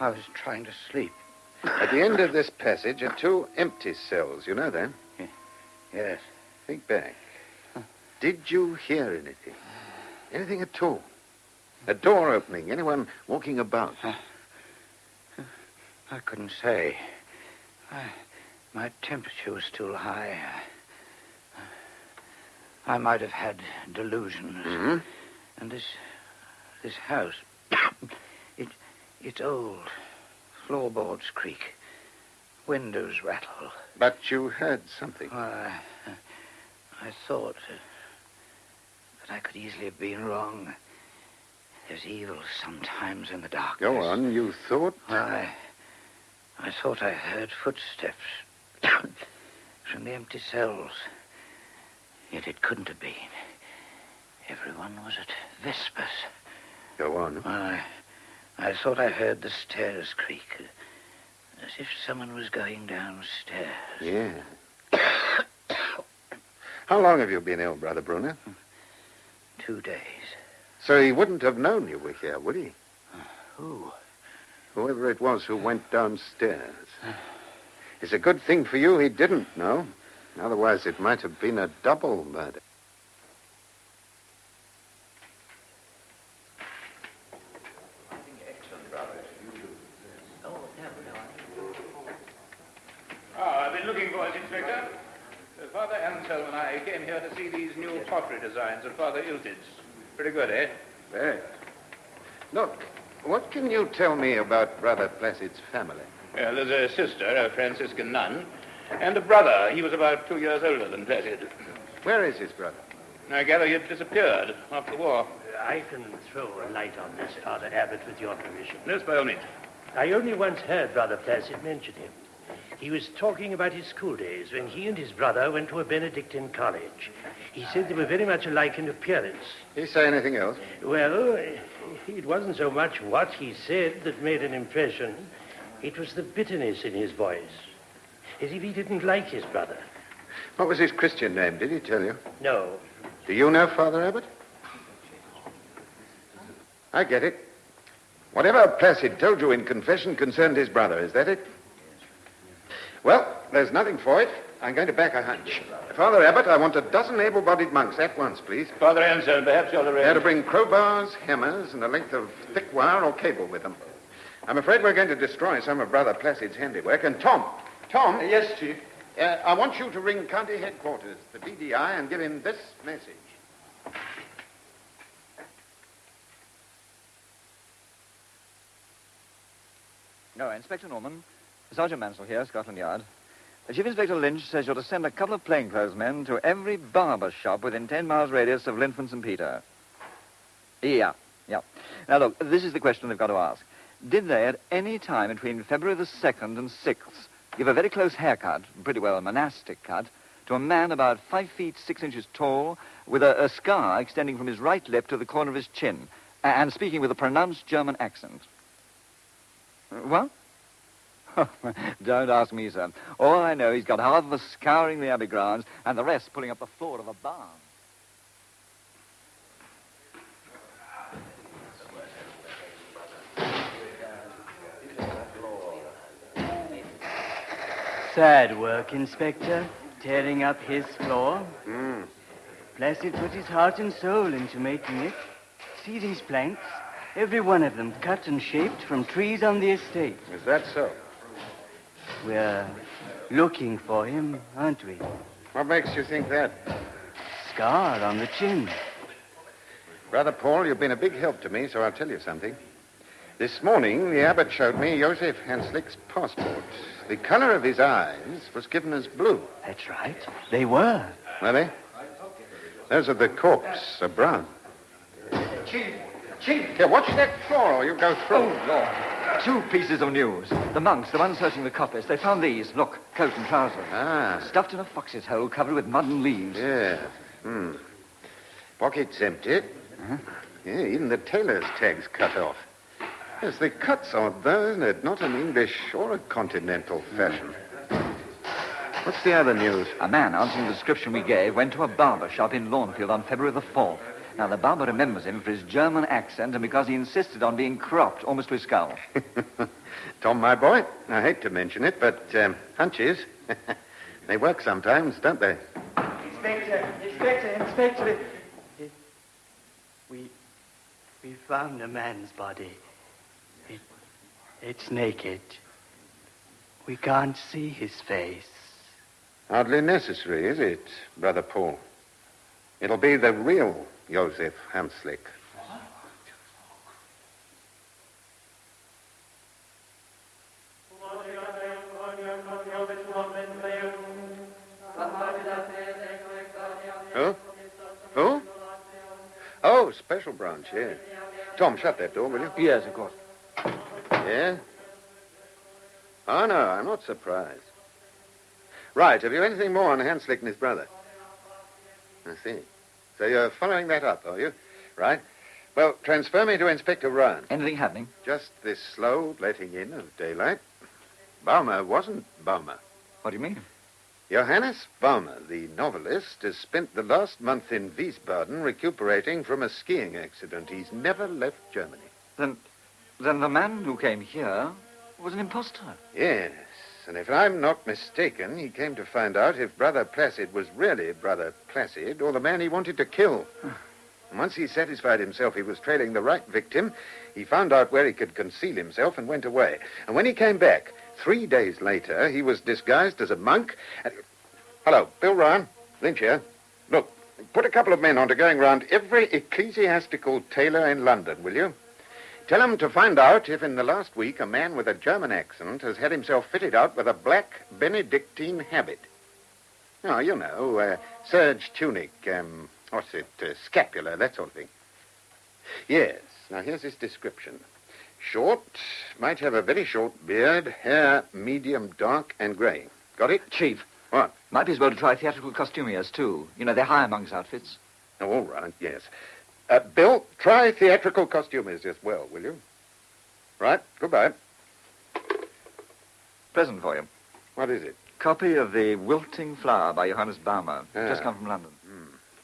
I was trying to sleep. At the end of this passage are 2 empty cells. You know that? Yes. Think back. Did you hear anything? Anything at all? A door opening? Anyone walking about? I couldn't say. My temperature was still high. I might have had delusions. Mm-hmm. And this house, it's old. Floorboards creak. Windows rattle. But you heard something. I thought that I could easily have been wrong. There's evil sometimes in the darkness. Go on, you thought? I thought I heard footsteps from the empty cells. Yet it couldn't have been. Everyone was at vespers. Go on. I thought I heard the stairs creak, as if someone was going downstairs. Yeah. How long have you been ill, Brother Bruno? 2 days. So he wouldn't have known you were here, would he? Who? Whoever it was who went downstairs. It's a good thing for you he didn't know. Otherwise, it might have been a double murder. I've been looking for us, Inspector. Father Anselm and I came here to see these new pottery designs of Father Iltid's. Pretty good, eh? Very. Look, what can you tell me about Brother Placid's family? Well, there's a sister, a Franciscan nun, and a brother. He was about 2 years older than Placid. Where is his brother? I gather he had disappeared after the war. I can throw a light on this, Father Abbot, with your permission. Yes, by all means. I only once heard Brother Placid mention him. He was talking about his school days when he and his brother went to a Benedictine college. He said they were very much alike in appearance. Did he say anything else? Well, it wasn't so much what he said that made an impression. It was the bitterness in his voice, as if he didn't like his brother. What was his Christian name? Did he tell you? No. Do you know Father Abbot? I get it. Whatever Placid told you in confession concerned his brother, is that it? Well, there's nothing for it. I'm going to back a hunch. Father Abbot, I want a dozen able-bodied monks at once, please. Father Anselm, perhaps you'll arrange... They're to bring crowbars, hammers, and a length of thick wire or cable with them. I'm afraid we're going to destroy some of Brother Placid's handiwork. And Tom, Yes, Chief. I want you to ring county headquarters, the BDI, and give him this message. No, Inspector Norman. Sergeant Mansell here, Scotland Yard. Chief Inspector Lynch says you're to send a couple of plainclothes men to every barber shop within 10 miles radius of Linford St. Peter. Yeah. Now, look, this is the question they've got to ask. Did they, at any time between February the 2nd and 6th, give a very close haircut, pretty well a monastic cut, to a man about 5 feet 6 inches tall, with a scar extending from his right lip to the corner of his chin, and speaking with a pronounced German accent? What? Don't ask me, sir. All I know, he's got half of us scouring the Abbey grounds and the rest pulling up the floor of a barn. Sad work, Inspector. Tearing up his floor. Placid put his heart and soul into making it. See these planks? Every one of them cut and shaped from trees on the estate. Is that so? We're looking for him, aren't we? What makes you think that? scar on the chin. Brother Paul, you've been a big help to me, so I'll tell you something. This morning, the abbot showed me Joseph Hanslick's passport. The color of his eyes was given as blue. That's right. They were. Were they? Those of the corpse are brown. Chief! Here, watch that floor or you go through. Oh, Lord. 2 pieces of news. The monks, the ones searching the coppice, they found these. Look, coat and trousers. Ah. Stuffed in a fox's hole, covered with mud and leaves. Yeah. Pockets empty. Uh-huh. Yeah, even the tailor's tag's cut off. Yes, the cut's odd, though, isn't it? Not an English or a continental fashion. What's the other news? A man answering the description we gave went to a barber shop in Lawnfield on February the 4th. Now, the barber remembers him for his German accent and because he insisted on being cropped almost to his skull. Tom, my boy, I hate to mention it, but hunches, they work sometimes, don't they? Inspector. We found a man's body. It's naked. We can't see his face. Hardly necessary, is it, Brother Paul? It'll be the real Joseph Hanslick. Who? Oh, special branch, yeah. Tom, shut that door, will you? Yes, of course. Yeah? Oh, no, I'm not surprised. Right, have you anything more on Hanslick and his brother? I see. So you're following that up, are you? Right. Well, transfer me to Inspector Ryan. Anything happening? Just this slow letting in of daylight. Baumer wasn't Baumer. What do you mean? Johannes Baumer, the novelist, has spent the last month in Wiesbaden recuperating from a skiing accident. He's never left Germany. Then the man who came here was an impostor. Yes, and if I'm not mistaken, he came to find out if Brother Placid was really Brother Placid or the man he wanted to kill. And once he satisfied himself he was trailing the right victim, he found out where he could conceal himself and went away. And when he came back, 3 days later, he was disguised as a monk. Hello, Bill Ryan. Lynch here. Look, put a couple of men on to going round every ecclesiastical tailor in London, will you? Tell them to find out if in the last week a man with a German accent has had himself fitted out with a black Benedictine habit. Oh, you know, serge tunic, scapular, that sort of thing. Yes, now here's his description. Short, might have a very short beard, hair medium dark and grey. Got it? Chief. What? Might be as well to try theatrical costumiers, too. You know, they hire monks' outfits. Oh, all right, yes. Bill, try theatrical costumiers as well, will you? Right, goodbye. Present for you. What is it? Copy of The Wilting Flower by Johannes Baumer. Just come from London.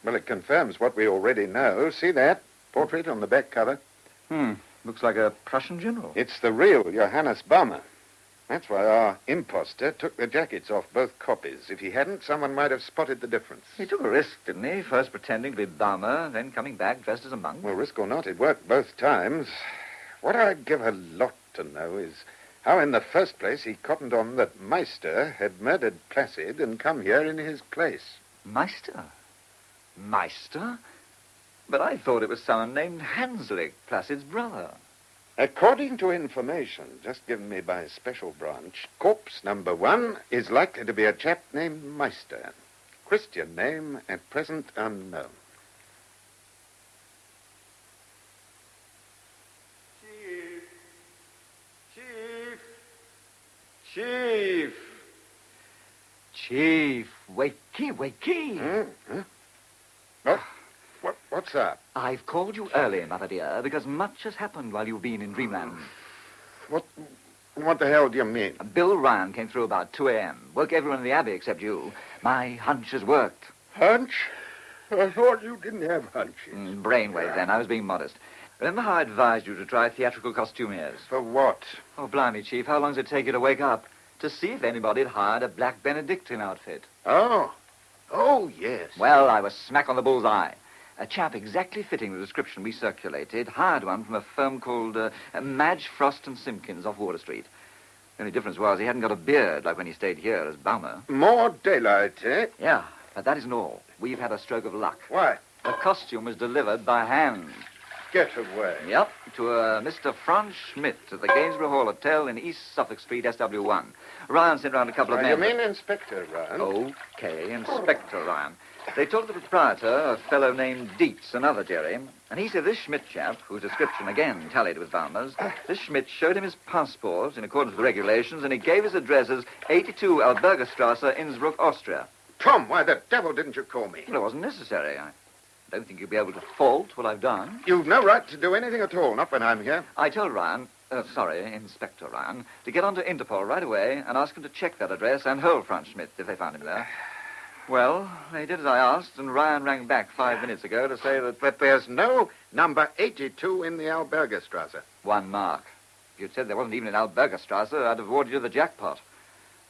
Well, it confirms what we already know. See that? Portrait on the back cover. Looks like a Prussian general. It's the real Johannes Baumer. That's why our imposter took the jackets off both copies. If he hadn't, someone might have spotted the difference. He took a risk, didn't he? First pretending to be Baumer, then coming back dressed as a monk. Well, risk or not, it worked both times. What I'd give a lot to know is how, in the first place, he cottoned on that Meister had murdered Placid and come here in his place. Meister? Meister? But I thought it was someone named Hanslick, Placid's brother. According to information just given me by a special branch, corpse number 1 is likely to be a chap named Meister. Christian name at present unknown. Chief, wakey. Huh? What's up? I've called you early, Mother dear, because much has happened while you've been in Dreamland. What the hell do you mean? Bill Ryan came through about 2 a.m. Woke everyone in the Abbey except you. My hunch has worked. Hunch? I thought you didn't have hunches. Brainwave, then. I was being modest. Remember how I advised you to try theatrical costumiers? For what? Oh, blimey, Chief. How long does it take you to wake up? To see if anybody had hired a black Benedictine outfit. Oh, yes. Well, I was smack on the bullseye. A chap exactly fitting the description we circulated hired one from a firm called Madge, Frost and Simpkins off Water Street. The only difference was he hadn't got a beard like when he stayed here as Baumer. More daylight, eh? Yeah. But that isn't all. We've had a stroke of luck. Why? The costume was delivered by hand. Get away. Yep, to a Mr. Franz Schmidt at the Gainsborough Hall Hotel in East Suffolk Street, SW1. Ryan sent round a couple of men. You mean Inspector Ryan? Okay, Inspector Ryan. They told the proprietor, a fellow named Dietz, another Jerry, and he said this Schmidt chap, whose description again tallied with Baumer's, this Schmidt showed him his passport in accordance with the regulations, and he gave his address as 82 Albergerstrasse, Innsbruck, Austria. Tom, why the devil didn't you call me? Well, it wasn't necessary. I don't think you'll be able to fault what I've done. You've no right to do anything at all, not when I'm here. I told Inspector Ryan, to get onto Interpol right away and ask him to check that address and hold Franz Schmidt if they found him there. Well, they did as I asked, and Ryan rang back 5 minutes ago to say that... But there's no number 82 in the Albergerstrasse. 1 mark. If you'd said there wasn't even an Albergerstrasse, I'd have awarded you the jackpot.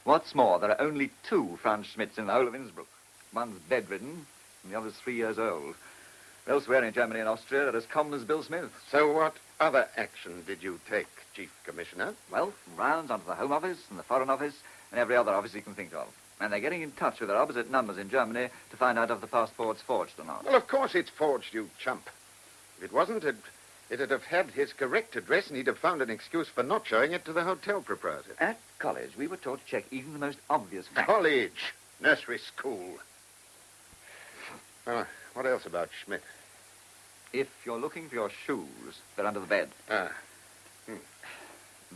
What's more, there are only 2 Franz Schmidts in the whole of Innsbruck. One's bedridden, and the other's 3 years old. Elsewhere in Germany and Austria, they're as common as Bill Smith. So what other action did you take, Chief Commissioner? Well, rounds onto the Home Office and the Foreign Office and every other office you can think of. And they're getting in touch with their opposite numbers in Germany to find out if the passport's forged or not. Well, of course it's forged, you chump. If it wasn't, it'd have had his correct address, and he'd have found an excuse for not showing it to the hotel proprietor. At college, we were taught to check even the most obvious facts. College. Nursery school. Well, what else about Schmidt? If you're looking for your shoes, they're under the bed.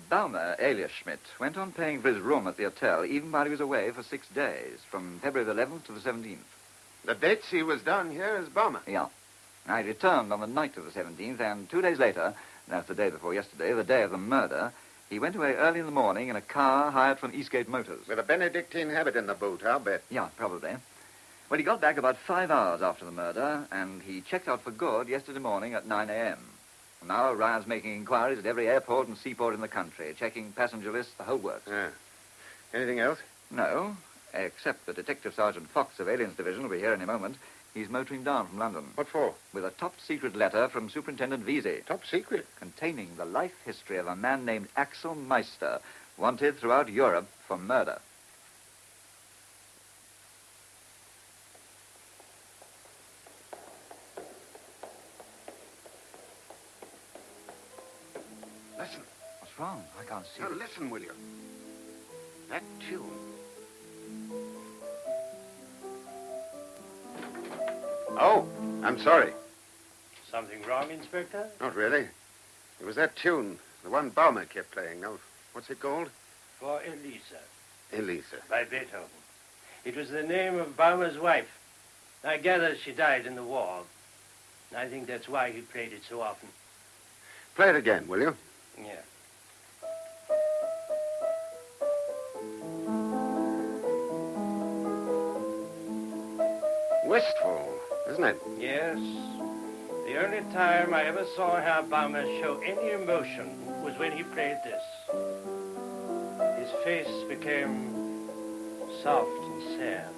Baumer, alias Schmidt, went on paying for his room at the hotel even while he was away for 6 days, from February the 11th to the 17th. The dates he was down here as Baumer? Yeah. I returned on the night of the 17th, and 2 days later, that's the day before yesterday, the day of the murder, he went away early in the morning in a car hired from Eastgate Motors. With a Benedictine habit in the boot, I'll bet. Yeah, probably. Well, he got back about 5 hours after the murder, and he checked out for good yesterday morning at 9 a.m. Now Ryan's making inquiries at every airport and seaport in the country, checking passenger lists, the whole works. Yeah. Anything else? No, except that Detective Sergeant Fox of Aliens Division will be here any moment. He's motoring down from London. What for? With a top-secret letter from Superintendent Vesey. Top secret? Containing the life history of a man named Axel Meister, wanted throughout Europe for murder. Listen. What's wrong? I can't see. Now, listen, will you? That tune. Oh, I'm sorry. Something wrong, Inspector? Not really. It was that tune, the one Baumer kept playing. Now, what's it called? For Elise, Elise. by Beethoven. It was the name of Baumer's wife. I gather she died in the war. I think that's why he played it so often. Play it again, will you? Yeah. Wistful, isn't it? Yes. The only time I ever saw Herr Baumer show any emotion was when he played this. His face became soft and sad.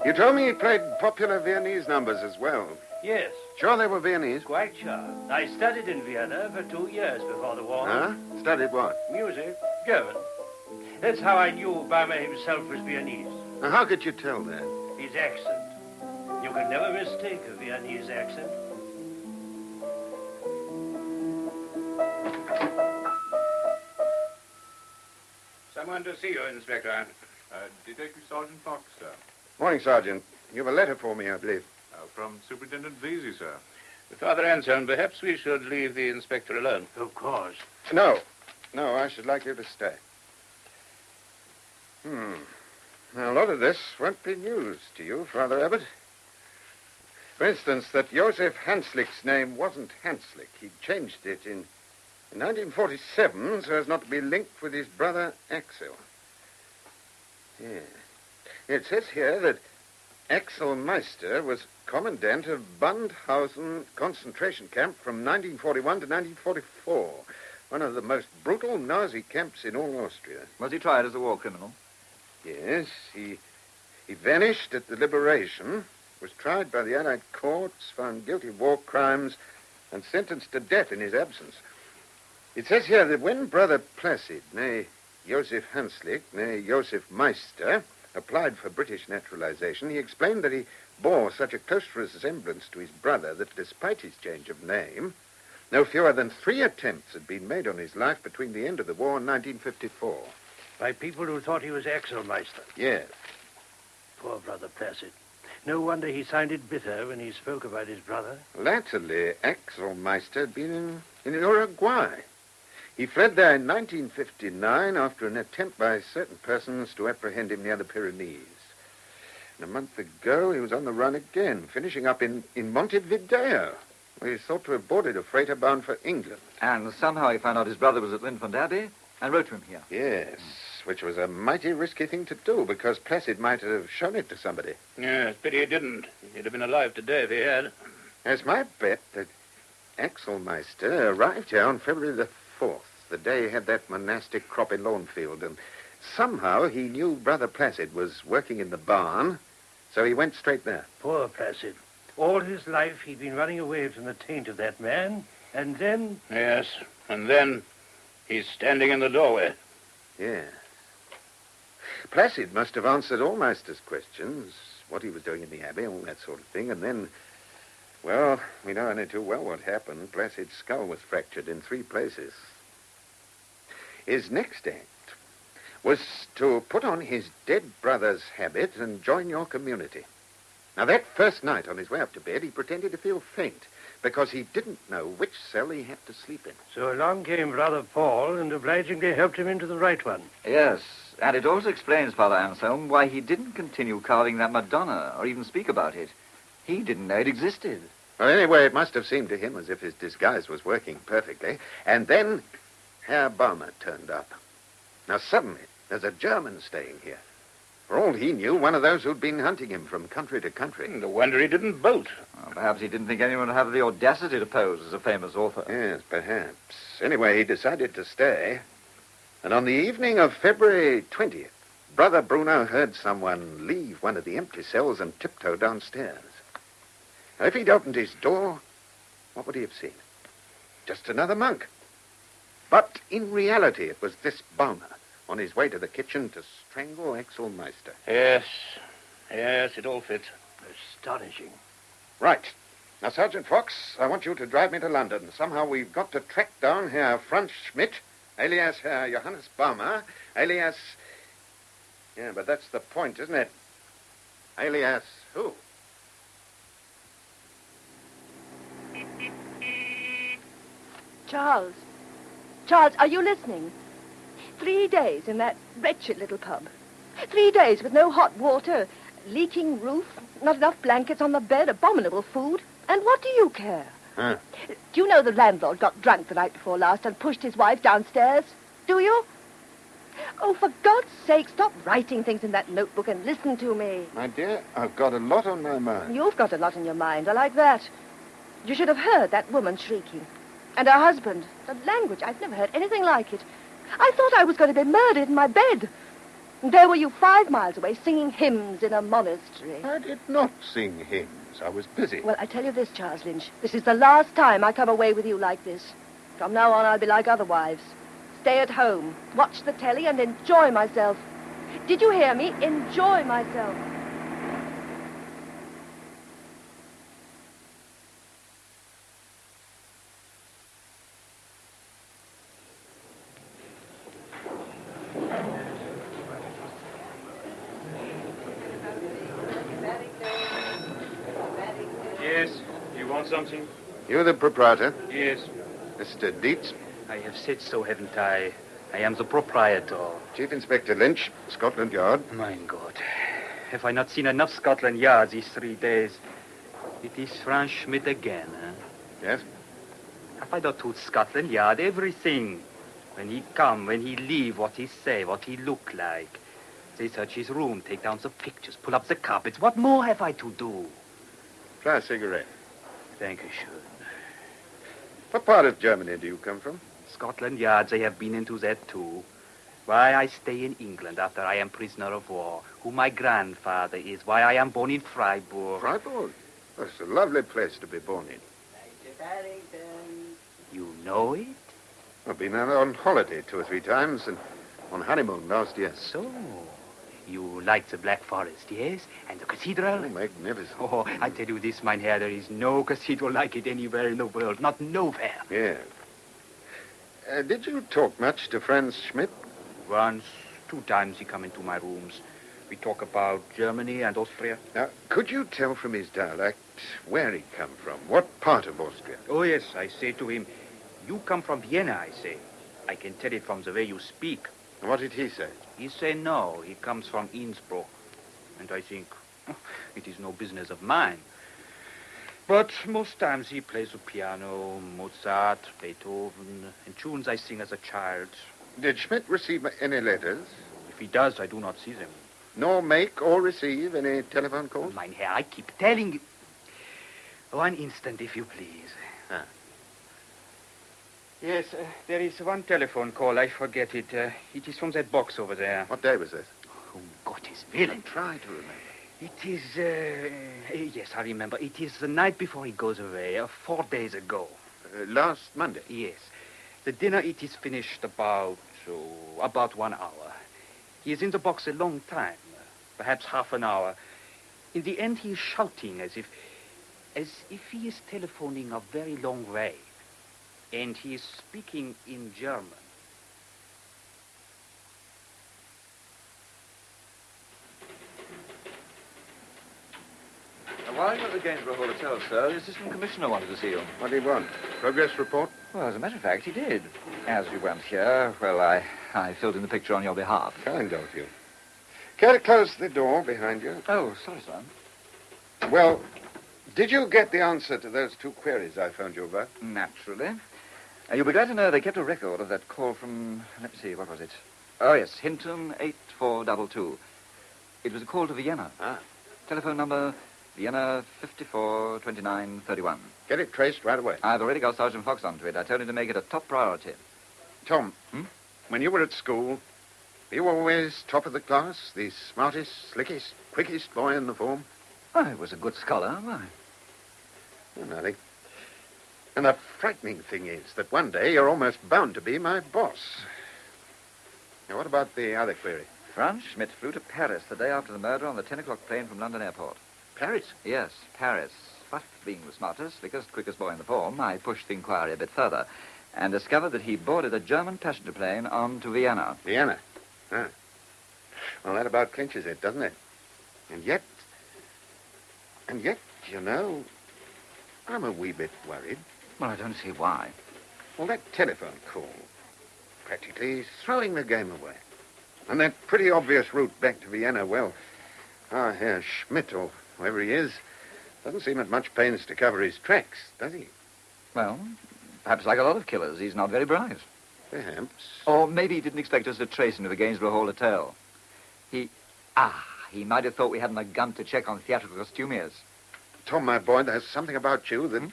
You told me he played popular Viennese numbers as well. Yes, Sure they were Viennese? quite sure. I studied in Vienna for 2 years before the war. Huh? Studied what? Music, German. That's how I knew Baumer himself was Viennese. Now, how could you tell that? His accent. You could never mistake a Viennese accent. Someone to see you, Inspector. Detective Sergeant Fox, sir. Morning, Sergeant. You have a letter for me, I believe. From Superintendent Vesey, sir. Father Anselm, perhaps we should leave the inspector alone. Of course. No, I should like you to stay. Now, a lot of this won't be news to you, Father Abbott. For instance, that Joseph Hanslick's name wasn't Hanslick. He changed it in 1947 so as not to be linked with his brother Axel. Yeah. It says here that Axel Meister was commandant of Bundhausen concentration camp from 1941 to 1944. One of the most brutal Nazi camps in all Austria. Was he tried as a war criminal? Yes, he vanished at the liberation, was tried by the Allied courts, found guilty of war crimes, and sentenced to death in his absence. It says here that when Brother Placid, nay Joseph Hanslick, nay Joseph Meister, applied for British naturalization, he explained that he bore such a close resemblance to his brother that despite his change of name, no fewer than 3 attempts had been made on his life between the end of the war and 1954. By people who thought he was Axelmeister. Yes. Poor Brother Placid. No wonder he sounded bitter when he spoke about his brother. Latterly, Axelmeister had been in Uruguay. He fled there in 1959 after an attempt by certain persons to apprehend him near the Pyrenees. And a month ago, he was on the run again, finishing up in Montevideo, where he's thought to have boarded a freighter bound for England. And somehow he found out his brother was at Linford Abbey and wrote to him here. Yes, which was a mighty risky thing to do, because Placid might have shown it to somebody. Yes, pity he didn't. He'd have been alive today if he had. It's my bet that Axelmeister arrived here on February the 4th, the day he had that monastic crop in Lawnfield, and somehow he knew Brother Placid was working in the barn, so he went straight there. Poor Placid. All his life he'd been running away from the taint of that man, and then... Yes, and then he's standing in the doorway. Yes. Placid must have answered all Meister's questions, what he was doing in the Abbey, all that sort of thing, and then, well, we know only too well what happened. Placid's skull was fractured in 3 places. His next act was to put on his dead brother's habit and join your community. Now, that first night on his way up to bed, he pretended to feel faint because he didn't know which cell he had to sleep in. So along came Brother Paul and obligingly helped him into the right one. Yes, and it also explains, Father Anselm, why he didn't continue carving that Madonna or even speak about it. He didn't know it existed. Well, anyway, it must have seemed to him as if his disguise was working perfectly. And then Herr Baumer turned up. Now, suddenly, there's a German staying here. For all he knew, one of those who'd been hunting him from country to country. No wonder he didn't bolt. Well, perhaps he didn't think anyone would have the audacity to pose as a famous author. Yes, perhaps. Anyway, he decided to stay. And on the evening of February 20th, Brother Bruno heard someone leave one of the empty cells and tiptoe downstairs. Now, if he'd opened his door, what would he have seen? Just another monk. But in reality, it was this Baumer on his way to the kitchen to strangle Axelmeister. Yes, it all fits. Astonishing. Right. Now, Sergeant Fox, I want you to drive me to London. Somehow we've got to track down Herr Franz Schmidt, alias Herr Johannes Baumer, alias... Yeah, but that's the point, isn't it? Alias who? Charles. Charles, are you listening? 3 days in that wretched little pub. 3 days with no hot water, leaking roof, not enough blankets on the bed, abominable food. And what do you care? Huh? Do you know the landlord got drunk the night before last and pushed his wife downstairs? Do you? Oh, for God's sake, stop writing things in that notebook and listen to me. My dear, I've got a lot on my mind. You've got a lot on your mind. I like that. You should have heard that woman shrieking. And her husband. The language, I've never heard anything like it. I thought I was going to be murdered in my bed. And there were you 5 miles away singing hymns in a monastery. I did not sing hymns. I was busy. Well, I tell you this, Charles Lynch. This is the last time I come away with you like this. From now on, I'll be like other wives. Stay at home, watch the telly, and enjoy myself. Did you hear me? Enjoy myself. Yes, you want something? You the proprietor? Yes. Mr. Dietz? I have said so, haven't I? I am the proprietor. Chief Inspector Lynch, Scotland Yard. Mein God. Have I not seen enough Scotland Yard these 3 days? It is Franz Schmidt again, eh? Yes? Have I not told Scotland Yard everything? When he come, when he leave, what he say, what he look like. They search his room, take down the pictures, pull up the carpets. What more have I to do? Try a cigarette. Thank you, schön. What part of Germany do you come from? Scotland Yard, they have been into that too. Why I stay in England after I am prisoner of war, who my grandfather is, why I am born in Freiburg. Freiburg? That's a lovely place to be born in. You know it? I've been on holiday 2 or 3 times and on honeymoon last year. So, You like the Black Forest, yes? And the cathedral? Oh, magnificent. Oh, I tell you this, mein Herr, there is no cathedral like it anywhere in the world. Not nowhere. Yeah. Did you talk much to Franz Schmidt? Once, 2 times he come into my rooms. We talk about Germany and Austria. Now, could you tell from his dialect where he come from? What part of Austria? Oh, yes, I say to him, you come from Vienna, I say. I can tell it from the way you speak. What did he say? He say no, he comes from Innsbruck. And I think, it is no business of mine. But most times he plays the piano, Mozart, Beethoven, and tunes I sing as a child. Did Schmidt receive any letters? If he does, I do not see them. Nor make or receive any telephone calls? Mein Herr, I keep telling you. 1 instant, if you please. Ah. Yes, there is 1 telephone call. I forget it. It is from that box over there. What day was this? Oh, Gottes Willen. Try to remember. It is, yes, I remember. It is the night before he goes away, 4 days ago. Last Monday? Yes. The dinner, it is finished about 1 hour. He is in the box a long time, perhaps half an hour. In the end, he is shouting as if he is telephoning a very long way. And he is speaking in German. While you're at the Gainsborough Hotel, sir, the assistant commissioner wanted to see you. What do you want? Progress report? Well, as a matter of fact, he did. As you weren't here, well, I filled in the picture on your behalf. Kind of you. Care to close the door behind you? Oh, sorry, sir. Well, did you get the answer to those 2 queries I phoned you about? Naturally. You'll be glad to know they kept a record of that call from, let me see, what was it? Oh, yes, Hinton 8422. It was a call to Vienna. Ah. Telephone number, Vienna 542931. Get it traced right away. I've already got Sergeant Fox onto it. I told him to make it a top priority. Tom, when you were at school, were you always top of the class? The smartest, slickest, quickest boy in the form? I was a good scholar. Why? Oh, nothing. And the frightening thing is that one day you're almost bound to be my boss. Now, what about the other query? Franz Schmidt flew to Paris the day after the murder on the 10 o'clock plane from London Airport. Paris? Yes, Paris. But being the smartest, slickest, quickest boy in the form, I pushed the inquiry a bit further and discovered that he boarded a German passenger plane on to Vienna. Vienna? Huh. Well, that about clinches it, doesn't it? And yet, you know, I'm a wee bit worried. Well, I don't see why. Well, that telephone call, practically throwing the game away. And that pretty obvious route back to Vienna, well, our Herr Schmidt, or whoever he is, doesn't seem at much pains to cover his tracks, does he? Well, perhaps like a lot of killers, he's not very bright. Perhaps. Or maybe he didn't expect us to trace him to the Gainsborough Hotel. He might have thought we hadn't a gun to check on theatrical costumiers. Tom, my boy, there's something about you that...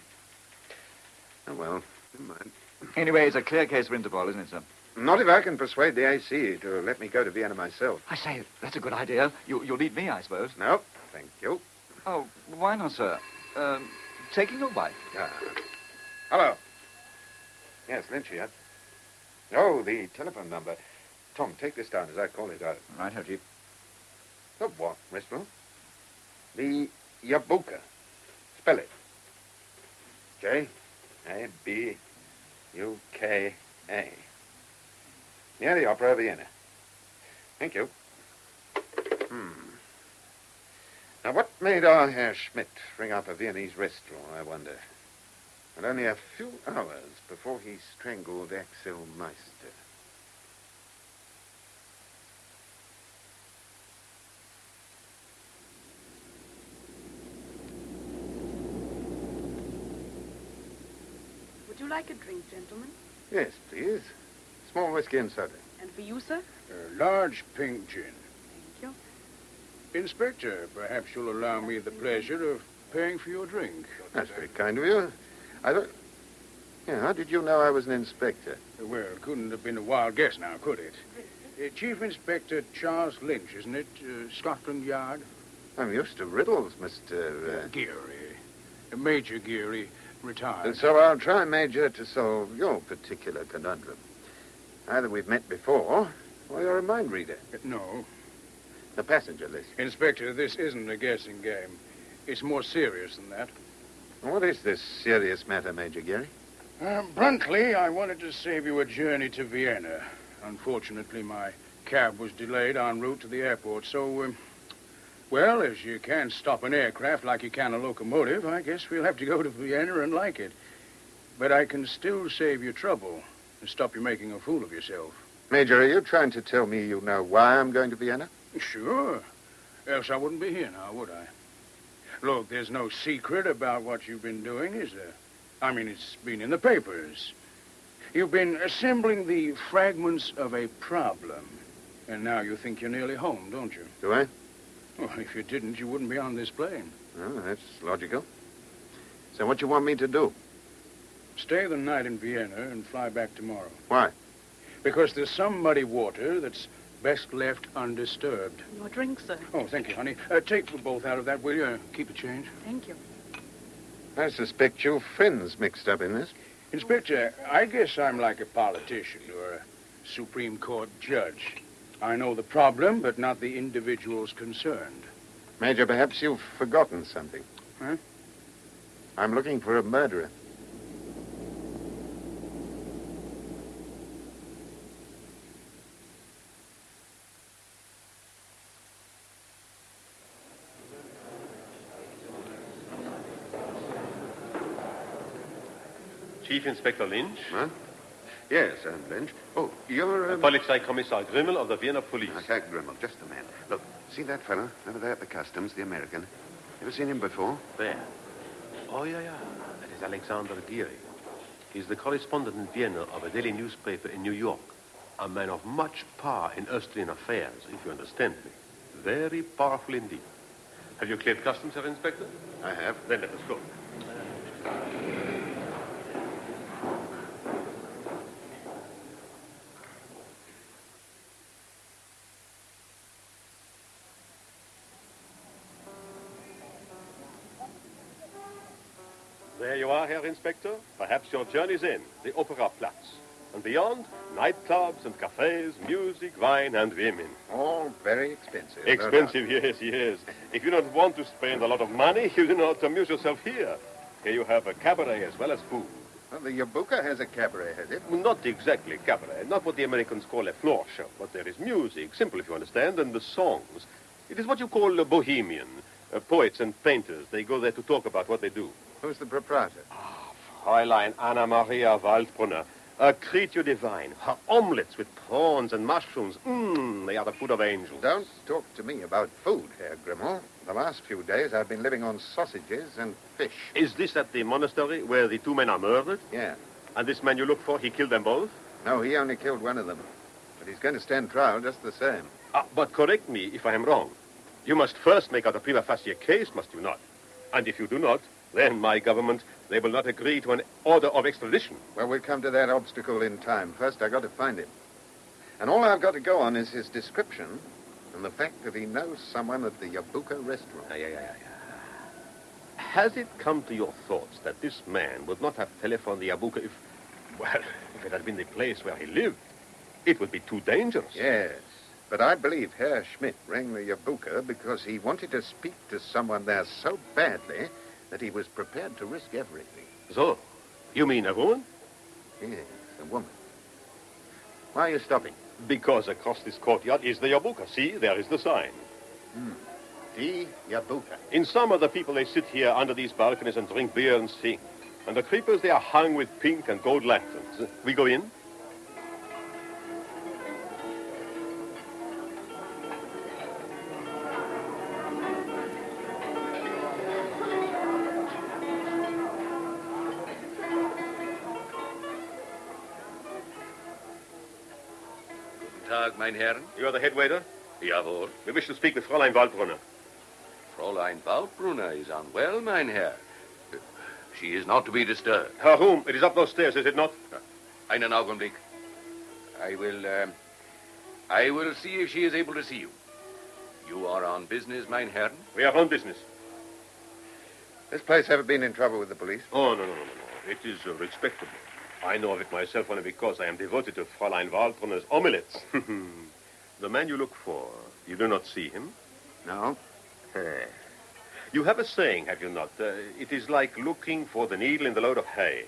Oh, well, never mind. Anyway, it's a clear case for Interpol, isn't it, sir? Not if I can persuade the AC to let me go to Vienna myself. I say, that's a good idea. You'll need me, I suppose. No, thank you. Oh, why not, sir? Taking your wife? Hello. Yes, Lynch here. Oh, the telephone number. Tom, take this down as I call it out. Right, how Chief. The what, restaurant? The Yabuka. Spell it. J-A-B-U-K-A. Near the Opera of Vienna. Thank you. Now, what made our Herr Schmidt ring up a Viennese restaurant, I wonder? And only a few hours before he strangled Axel Meister. Would you like a drink, gentlemen? Yes, please. Small whiskey and soda. And for you, sir? A large pink gin. Thank you. Inspector, perhaps you'll allow me the pleasure of paying for your drink. That's very kind of you. I don't... Yeah, how did you know I was an inspector? Well, couldn't have been a wild guess now, could it? Chief Inspector Charles Lynch, isn't it? Scotland Yard? I'm used to riddles, Mr... Geary. Major Geary, retired. And so I'll try, Major, to solve your particular conundrum. Either we've met before, or you're a mind reader. No. The passenger list. Inspector, this isn't a guessing game. It's more serious than that. What is this serious matter, Major Geary? Bluntly, I wanted to save you a journey to Vienna. Unfortunately, my cab was delayed en route to the airport, so, well, as you can't stop an aircraft like you can a locomotive, I guess we'll have to go to Vienna and like it. But I can still save you trouble and stop you making a fool of yourself. Major, are you trying to tell me you know why I'm going to Vienna? Sure. Else I wouldn't be here now, would I? Look, there's no secret about what you've been doing, is there? I mean, it's been in the papers. You've been assembling the fragments of a problem. And now you think you're nearly home, don't you? Do I? Well, if you didn't, you wouldn't be on this plane. Oh, that's logical. So what you want me to do? Stay the night in Vienna and fly back tomorrow. Why? Because there's some muddy water that's best left undisturbed. Your drink, sir. Oh, thank you, honey. Take the both out of that, will you? Keep the change. Thank you. I suspect your friend's mixed up in this. Inspector, I guess I'm like a politician or a Supreme Court judge. I know the problem, but not the individuals concerned. Major, perhaps you've forgotten something. Huh? I'm looking for a murderer. Chief Inspector Lynch? Huh? Yes, Lynch. Oh, you're... Polizei-Kommissar Grimmel of the Vienna Police. Okay, Grimmel, just a man. Look, see that fellow over there at the customs, the American? Ever seen him before? Where? Oh, yeah. That is Alexander Geary. He's the correspondent in Vienna of a daily newspaper in New York. A man of much power in Austrian affairs, if you understand me. Very powerful indeed. Have you cleared customs, Herr Inspector? I have. Then let us go. There you are, Herr Inspector. Perhaps your journey's in, the Opera Platz. And beyond, nightclubs and cafes, music, wine, and women. All very expensive. Expensive, yes. If you don't want to spend a lot of money, you do not amuse yourself here. Here you have a cabaret as well as food. Well, the Yabuka has a cabaret, has it? Not exactly a cabaret. Not what the Americans call a floor show. But there is music, simple if you understand, and the songs. It is what you call a bohemian. Poets and painters, they go there to talk about what they do. Who's the proprietor? Fräulein Anna Maria Waldbrunner, a creature divine. Her omelets with prawns and mushrooms, they are the food of angels. Don't talk to me about food, Herr Grimmel. The last few days I've been living on sausages and fish. Is this at the monastery where the two men are murdered? Yeah. And this man you look for, he killed them both? No, he only killed one of them. But he's going to stand trial just the same. But correct me if I am wrong. You must first make out a prima facie case, must you not? And if you do not, then my government, they will not agree to an order of extradition. Well, we'll come to that obstacle in time. First, I got to find him. And all I've got to go on is his description and the fact that he knows someone at the Yabuka restaurant. Yeah. Has it come to your thoughts that this man would not have telephoned the Yabuka if it had been the place where he lived? It would be too dangerous. Yes, but I believe Herr Schmidt rang the Yabuka because he wanted to speak to someone there so badly that he was prepared to risk everything. So, you mean a woman? Yes, a woman. Why are you stopping? Because across this courtyard is the Yabuka. See, there is the sign. The Yabuka. In summer, the people, they sit here under these balconies and drink beer and sing. And the creepers, they are hung with pink and gold lanterns. We go in? Tag, mein Herren. You are the head waiter? Jawohl. We wish to speak with Fräulein Waldbrunner. Fräulein Waldbrunner is unwell, mein Herr. She is not to be disturbed. Her room, it is up those stairs, is it not? Einen Augenblick. I will see if she is able to see you. You are on business, mein Herren? We are on business. This place ever been in trouble with the police? Oh, no. It is respectable. I know of it myself only because I am devoted to Fräulein Waldbrunner's omelettes. The man you look for, you do not see him? No. You have a saying, have you not? It is like looking for the needle in the load of hay.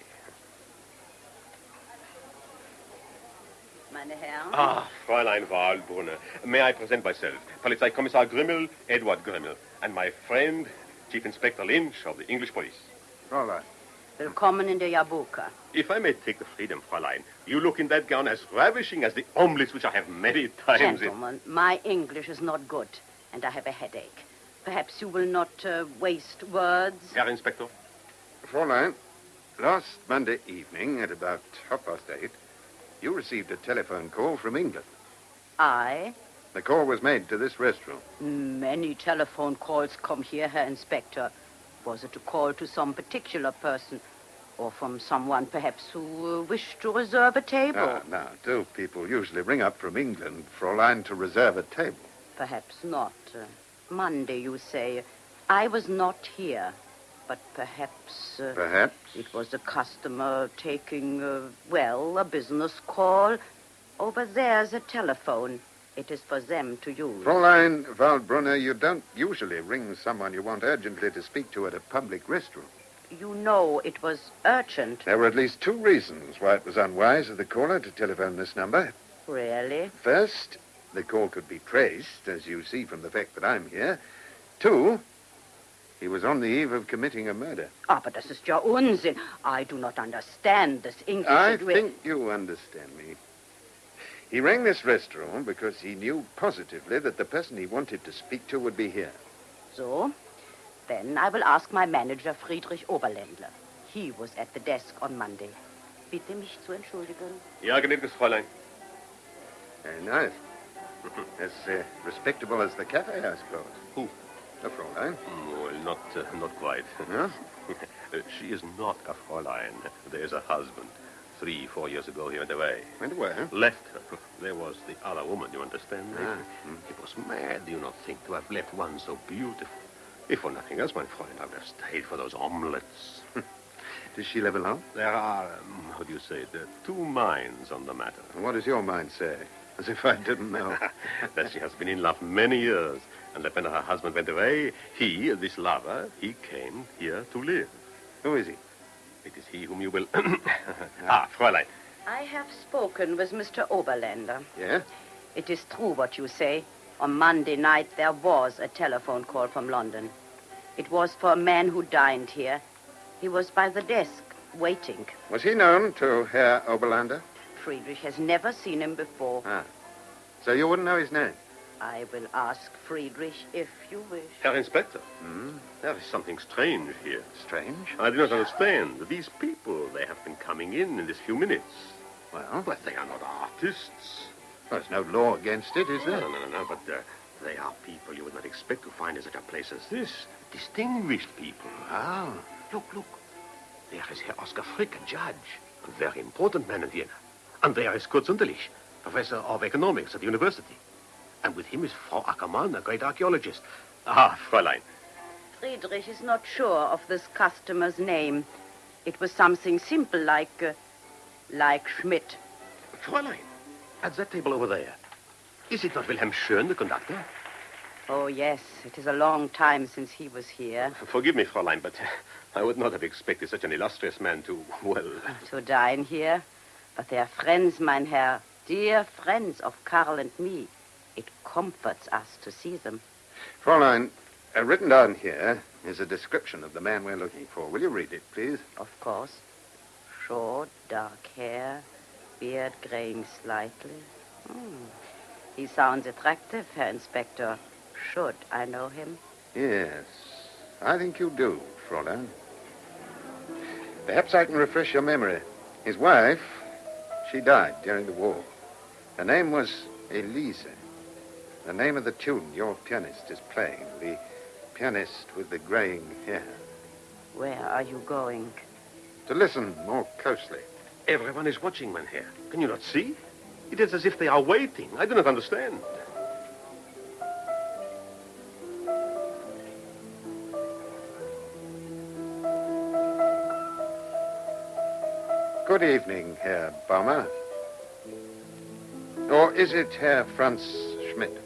Meine Herren? Ah, Fräulein Wahlbrunner. May I present myself? Polizeikommissar Grimmel, Edward Grimmel, and my friend, Chief Inspector Lynch of the English police. Fräulein. Willkommen in der Jabuka. If I may take the freedom, Fräulein, you look in that gown as ravishing as the omelets which I have many times Gentlemen, my English is not good, and I have a headache. Perhaps you will not waste words. Herr Inspector. Fräulein, last Monday evening at about 8:30, you received a telephone call from England. I? The call was made to this restaurant. Many telephone calls come here, Herr Inspector. Was it a call to some particular person? Or from someone, perhaps, who wished to reserve a table? Now, do people usually ring up from England, Fräulein, to reserve a table? Perhaps not. Monday, you say. I was not here. But perhaps... Perhaps? It was a customer taking, a business call. Over there's a telephone. It is for them to use. Fräulein Wahlbrunner, you don't usually ring someone you want urgently to speak to at a public restaurant. You know it was urgent. There were at least two reasons why it was unwise of the caller to telephone this number. Really? First, the call could be traced, as you see from the fact that I'm here. Two, he was on the eve of committing a murder. But das ist ja Unsinn. I do not understand this English. I think you understand me. He rang this restaurant because he knew positively that the person he wanted to speak to would be here. So? Then I will ask my manager, Friedrich Oberländler. He was at the desk on Monday. Bitte mich zu entschuldigen. Ja, gnädiges Fräulein. Very nice. As respectable as the cafe, I suppose. Who? A Fräulein. Well, not quite. No? She is not a Fräulein. There's a husband. 3-4 years ago, he went away. Went away? Left her. There was the other woman, you understand? It was mad, do you not think, to have left one so beautiful? If for nothing else, my friend, I would have stayed for those omelets. Does she live alone? There are, how do you say it, two minds on the matter. And what does your mind say? As if I didn't know. That she has been in love many years, and that when her husband went away, he, this lover, he came here to live. Who is he? It is he whom you will... Fräulein. I have spoken with Mr. Oberländer. Yeah? It is true what you say. On Monday night, there was a telephone call from London. It was for a man who dined here. He was by the desk, waiting. Was he known to Herr Oberländer? Friedrich has never seen him before. So you wouldn't know his name? I will ask Friedrich if you wish. Herr Inspector, there is something strange here. Strange? I do not understand. These people, they have been coming in this few minutes. Well? But they are not artists. There's no law against it, is there? No, but they are people you would not expect to find in such a place as this. Distinguished people. Oh. Look. There is Herr Oscar Frick, a judge. A very important man in Vienna. And there is Kurt Sunderlich, professor of economics at the university. And with him is Frau Ackermann, a great archaeologist. Fräulein. Friedrich is not sure of this customer's name. It was something simple like Schmidt. Fräulein, at that table over there, is it not Wilhelm Schön, the conductor? Oh, yes. It is a long time since he was here. Forgive me, Fräulein, but I would not have expected such an illustrious man to, To dine here. But they are friends, mein Herr. Dear friends of Karl and me. It comforts us to see them. Fräulein, written down here is a description of the man we're looking for. Will you read it, please? Of course. Short, dark hair, beard graying slightly. He sounds attractive, Herr Inspector. Should I know him? Yes, I think you do, Fräulein. Perhaps I can refresh your memory. His wife, she died during the war. Her name was Elise. The name of the tune your pianist is playing. The pianist with the graying hair. Where are you going? To listen more closely. Everyone is watching, mein Herr. Can you not see? It is as if they are waiting. I do not understand. Good evening, Herr Baumer. Or is it Herr Franz Schmidt.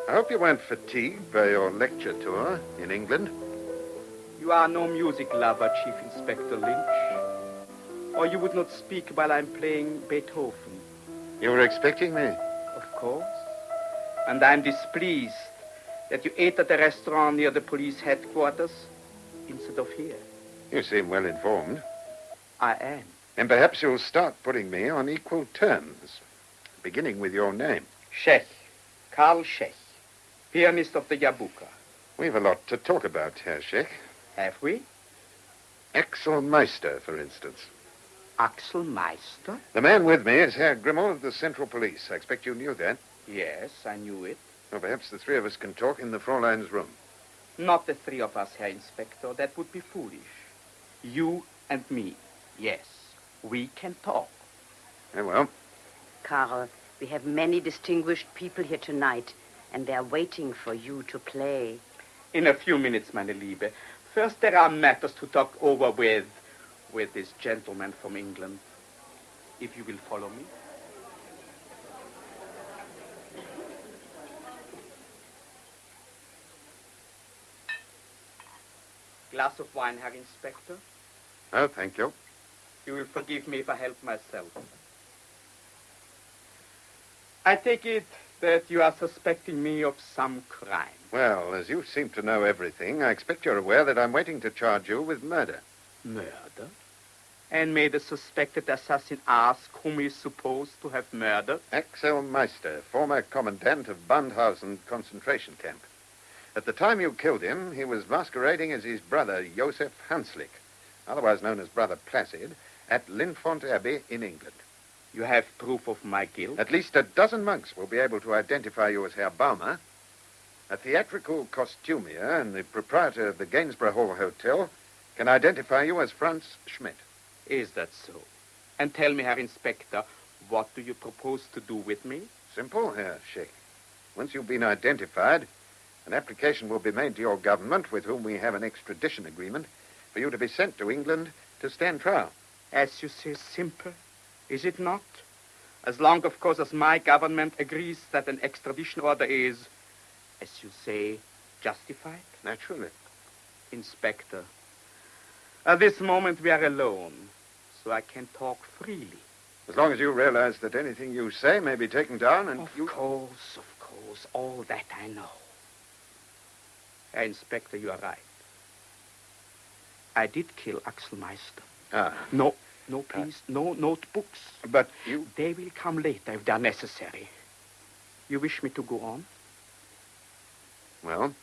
I hope you weren't fatigued by your lecture tour in England. You are no music lover, Chief Inspector Lynch. Or you would not speak while I'm playing Beethoven. You were expecting me? Of course. And I'm displeased that you ate at a restaurant near the police headquarters instead of here. You seem well informed. I am. And perhaps you'll start putting me on equal terms, beginning with your name. Czech. Karl Czech. Pianist of the Jabuka. We've a lot to talk about, Herr Czech. Have we? Axel Meister, for instance. Axel Meister? The man with me is Herr Grimmel of the Central Police. I expect you knew that. Yes, I knew it. Well, perhaps the three of us can talk in the Fräulein's room. Not the three of us, Herr Inspector. That would be foolish. You and me. Yes, we can talk. Very well. Karl, we have many distinguished people here tonight, and they're waiting for you to play. In a few minutes, meine Liebe. First, there are matters to talk over with this gentleman from England. If you will follow me. Glass of wine, Herr Inspector. Oh, thank you. You will forgive me if I help myself. I take it that you are suspecting me of some crime. Well, as you seem to know everything, I expect you're aware that I'm waiting to charge you with murder. Murder? And may the suspected assassin ask whom he is supposed to have murdered? Axel Meister, former commandant of Bandhausen concentration camp. At the time you killed him, he was masquerading as his brother, Joseph Hanslick, otherwise known as Brother Placid, at Linfont Abbey in England. You have proof of my guilt? At least a dozen monks will be able to identify you as Herr Baumer. A theatrical costumier and the proprietor of the Gainsborough Hall Hotel can identify you as Franz Schmidt. Is that so? And tell me, Herr Inspector, what do you propose to do with me? Simple, Herr Sheikh. Once you've been identified, an application will be made to your government, with whom we have an extradition agreement, for you to be sent to England to stand trial. As you say, simple, is it not? As long, of course, as my government agrees that an extradition order is, as you say, justified? Naturally. Inspector, at this moment we are alone, so I can talk freely. As long as you realize that anything you say may be taken down and Of course, all that I know. Herr Inspector, you are right. I did kill Axel Meister. No, please, no notebooks. But you... They will come later if they are necessary. You wish me to go on? Well?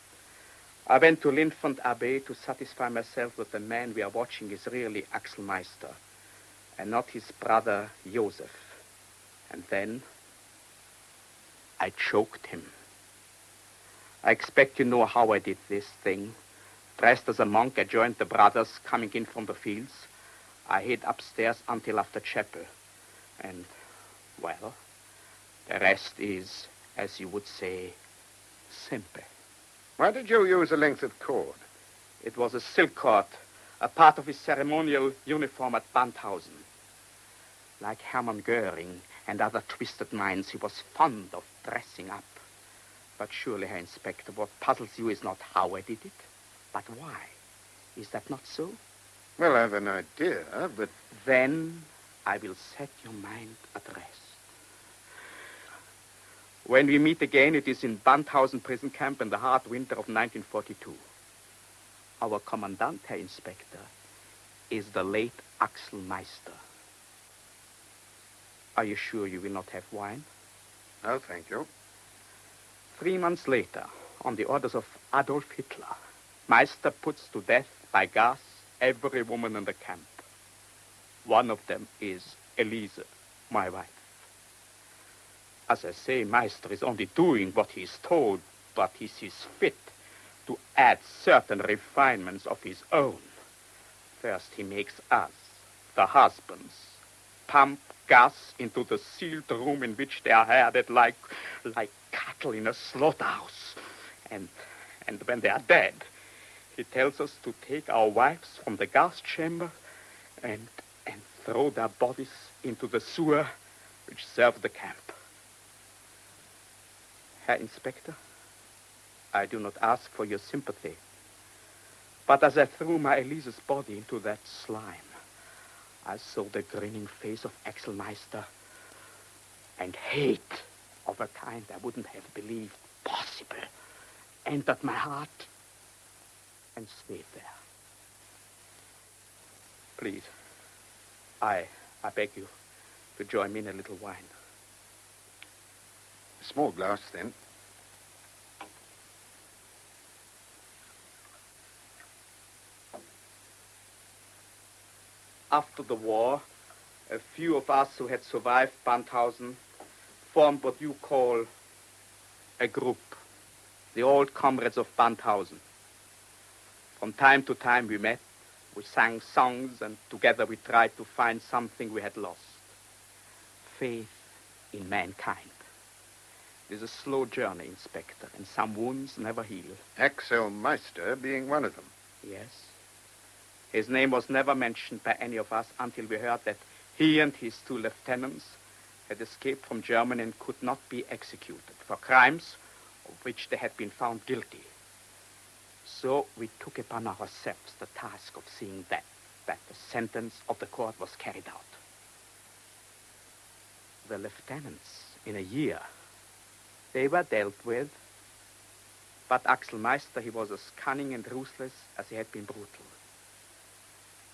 I went to Linfont Abbey to satisfy myself that the man we are watching is really Axel Meister, and not his brother, Joseph. And then I choked him. I expect you know how I did this thing. Dressed as a monk, I joined the brothers coming in from the fields. I hid upstairs until after chapel. And, well, the rest is, as you would say, simple. Why did you use a length of cord? It was a silk cord, a part of his ceremonial uniform at Bandhausen. Like Hermann Goering and other twisted minds, he was fond of dressing up. But surely, Herr Inspector, what puzzles you is not how I did it, but why. Is that not so? Well, I have an idea, but... Then I will set your mind at rest. When we meet again, it is in Bandhausen prison camp in the hard winter of 1942. Our commandant, Herr Inspector, is the late Axel Meister. Are you sure you will not have wine? No, thank you. 3 months later, on the orders of Adolf Hitler, Meister puts to death by gas every woman in the camp. One of them is Elise, my wife. As I say, Meister is only doing what he is told, but he sees fit to add certain refinements of his own. First, he makes us, the husbands, pump gas into the sealed room in which they are herded like cattle in a slaughterhouse. And when they are dead, he tells us to take our wives from the gas chamber and throw their bodies into the sewer which served the camp. Herr Inspector, I do not ask for your sympathy. But as I threw my Elise's body into that slime, I saw the grinning face of Axelmeister, and hate of a kind I wouldn't have believed possible entered my heart and stayed there. Please, I beg you to join me in a little wine. A small glass, then. After the war, a few of us who had survived Bandhausen formed what you call a group, the old comrades of Bandhausen. From time to time we met, we sang songs, and together we tried to find something we had lost. Faith in mankind. It is a slow journey, Inspector, and some wounds never heal. Axelmeister being one of them. Yes. His name was never mentioned by any of us until we heard that he and his 2 lieutenants had escaped from Germany and could not be executed for crimes of which they had been found guilty. So we took upon ourselves the task of seeing that the sentence of the court was carried out. The lieutenants, in a year, they were dealt with, but Axelmeister, he was as cunning and ruthless as he had been brutal.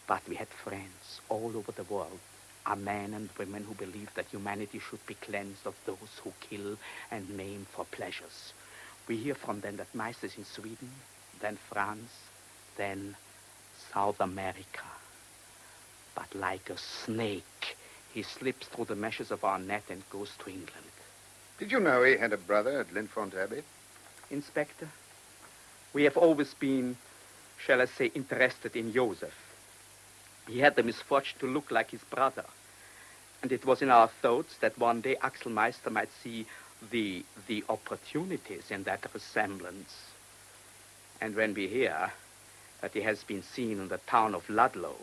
But we had friends all over the world, are men and women who believed that humanity should be cleansed of those who kill and maim for pleasures. We hear from them that Meisters in Sweden, then France, then South America. But like a snake, he slips through the meshes of our net and goes to England. Did you know he had a brother at Linfont Abbey? Inspector, we have always been, shall I say, interested in Joseph. He had the misfortune to look like his brother. And it was in our thoughts that one day Axelmeister might see the opportunities in that resemblance. And when we hear that he has been seen in the town of Ludlow,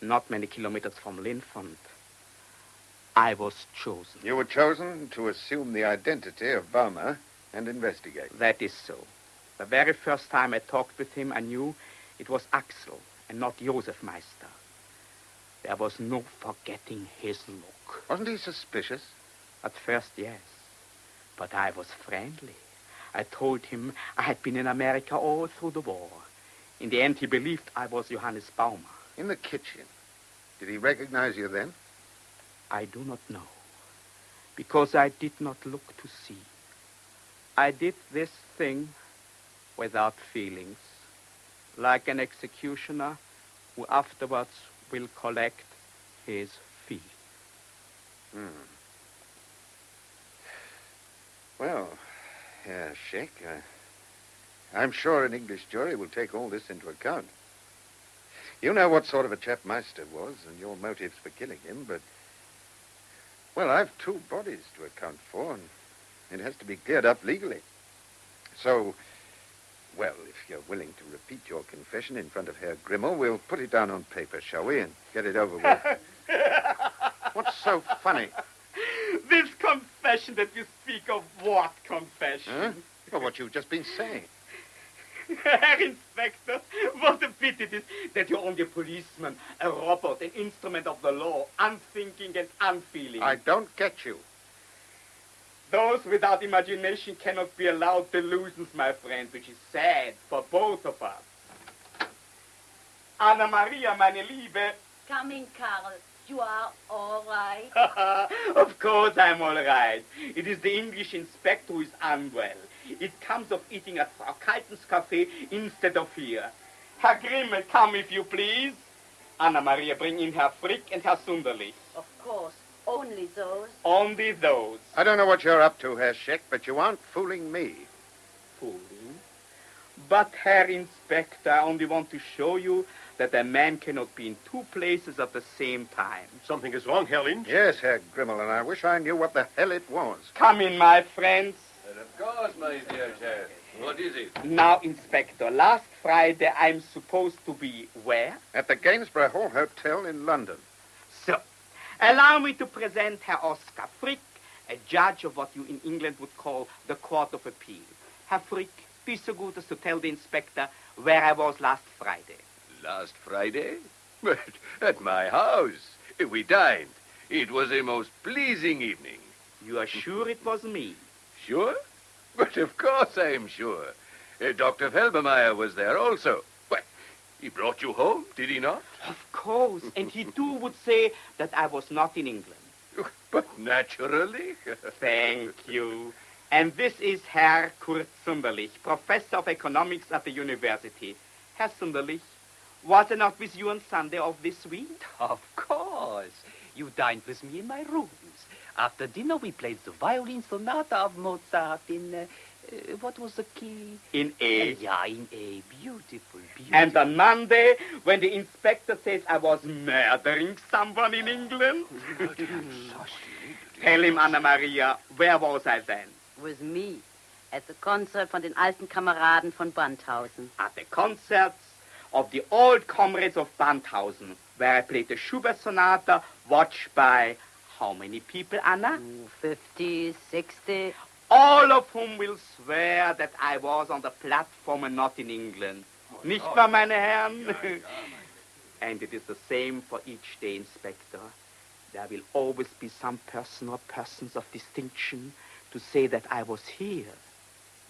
not many kilometers from Linfont, I was chosen. You were chosen to assume the identity of Baumer and investigate. That is so. The very first time I talked with him, I knew it was Axel and not Joseph Meister. There was no forgetting his look. Wasn't he suspicious? At first, yes. But I was friendly. I told him I had been in America all through the war. In the end, he believed I was Johannes Baumer. In the kitchen. Did he recognize you then? I do not know. Because I did not look to see. I did this thing without feelings. Like an executioner who afterwards will collect his fee. Well, Herr Scheck, I'm sure an English jury will take all this into account. You know what sort of a chap Meister was and your motives for killing him, but... Well, I've 2 bodies to account for, and it has to be cleared up legally. So, well, if you're willing to repeat your confession in front of Herr Grimmel, we'll put it down on paper, shall we, and get it over with. What's so funny? This confession that you speak of, what confession? Huh? Well, what you've just been saying. Herr Inspector, what a pity it is that you're only a policeman, a robot, an instrument of the law, unthinking and unfeeling. I don't get you. Those without imagination cannot be allowed delusions, my friend, which is sad for both of us. Anna Maria, meine Liebe. Coming, Karl. You are all right? Of course I'm all right. It is the English inspector who is unwell. It comes of eating at Frau Kalten's cafe instead of here. Herr Grimmel, come if you please. Anna Maria, bring in Herr Frick and Herr Sunderlich. Of course. Only those. Only those. I don't know what you're up to, Herr Scheck, but you aren't fooling me. Fooling? But, Herr Inspector, I only want to show you that a man cannot be in 2 places at the same time. Something is wrong, Herr Lynch? Yes, Herr Grimmel, and I wish I knew what the hell it was. Come in, my friends. And of course, my dear chap. What is it? Now, Inspector, last Friday I'm supposed to be where? At the Gainsborough Hall Hotel in London. So, allow me to present Herr Oscar Frick a judge of what you in England would call the Court of Appeal. Herr Frick, be so good as to tell the inspector where I was last Friday. Last Friday? But at my house. We dined. It was a most pleasing evening. You are sure it was me? Sure? But of course I am sure. Dr. Felbermeyer was there also. Why, he brought you home, did he not? Of course. And he too would say that I was not in England. But naturally. Thank you. And this is Herr Kurt Zunderlich, professor of economics at the university. Herr Zunderlich, was I not with you on Sunday of this week? Of course. You dined with me in my rooms. After dinner, we played the violin sonata of Mozart in, what was the key? In A. Yeah, in A. Beautiful, beautiful. And on Monday, when the inspector says I was murdering someone in England? Tell him, Anna Maria, where was I then? With me. At the concert von den alten Kameraden von Bandhausen. At the concerts of the old comrades of Bandhausen, where I played the Schubert Sonata, watched by how many people, Anna? 50, 60. All of whom will swear that I was on the platform and not in England. Nicht wahr, meine Herren? And it is the same for each day, Inspector. There will always be some person or persons of distinction to say that I was here.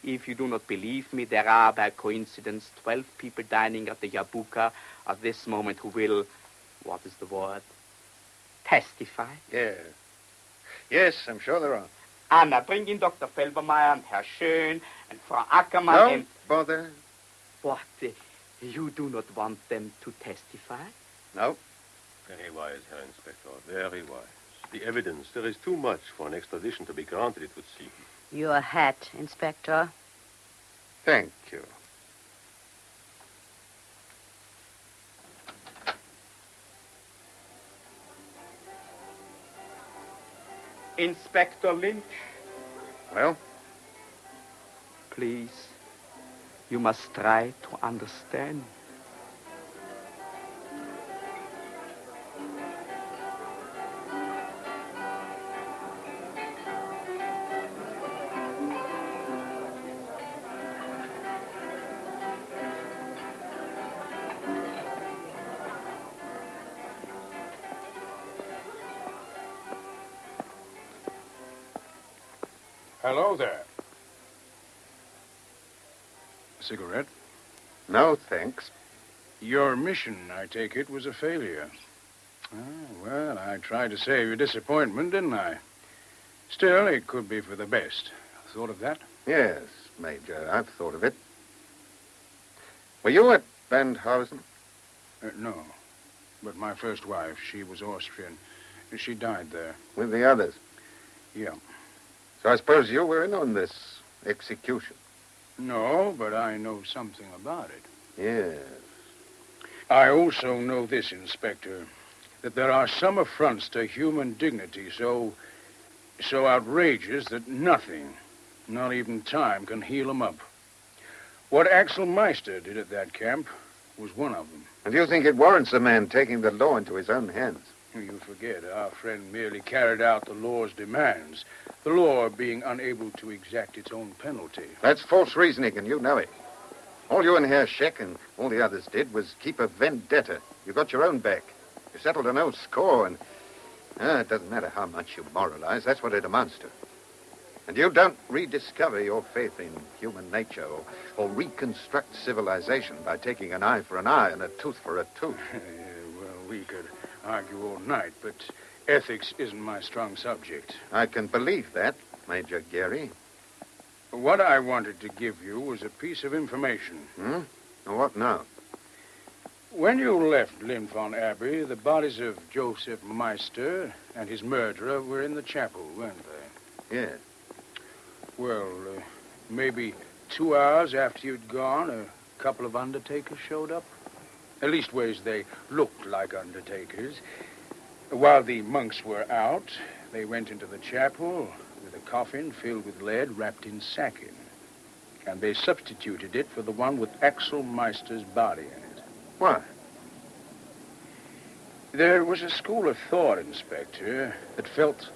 If you do not believe me, there are, by coincidence, 12 people dining at the Jabuka at this moment who will, what is the word, testify. Yeah. Yes, I'm sure there are. Anna, bring in Dr. Felbermeyer and Herr Schön and Frau Ackermann Don't and... bother. What? You do not want them to testify? No. Very wise, Herr Inspector, very wise. The evidence, there is too much for an extradition to be granted, it would seem. Your hat, Inspector. Thank you. Inspector Lynch. Well? Please, you must try to understand. Hello there. Cigarette? No, thanks. Your mission, I take it, was a failure. Well, I tried to save your disappointment, didn't I? Still, it could be for the best. Thought of that? Yes, Major, I've thought of it. Were you at Bandhausen? No. But my first wife, she was Austrian. She died there. With the others? Yeah. So I suppose you were in on this execution? No, but I know something about it. Yes. I also know this, Inspector, that there are some affronts to human dignity so outrageous that nothing, not even time, can heal them up. What Axel Meister did at that camp was one of them. And you think it warrants a man taking the law into his own hands? You forget, our friend merely carried out the law's demands, the law being unable to exact its own penalty. That's false reasoning, and you know it. All you and Herr Scheck and all the others did was keep a vendetta. You got your own back. You settled an old score, and it doesn't matter how much you moralize. That's what it amounts to. And you don't rediscover your faith in human nature or reconstruct civilization by taking an eye for an eye and a tooth for a tooth. Well, we could argue all night, but ethics isn't my strong subject. I can believe that, Major Geary. What I wanted to give you was a piece of information. What now? When you left Linfon Abbey, the bodies of Joseph Meister and his murderer were in the chapel, weren't they? Yes. Well, maybe 2 hours after you'd gone, a couple of undertakers showed up. At least ways they looked like undertakers. While the monks were out, they went into the chapel with a coffin filled with lead wrapped in sacking. And they substituted it for the one with Axel Meister's body in it. Why? There was a school of thought, Inspector, that felt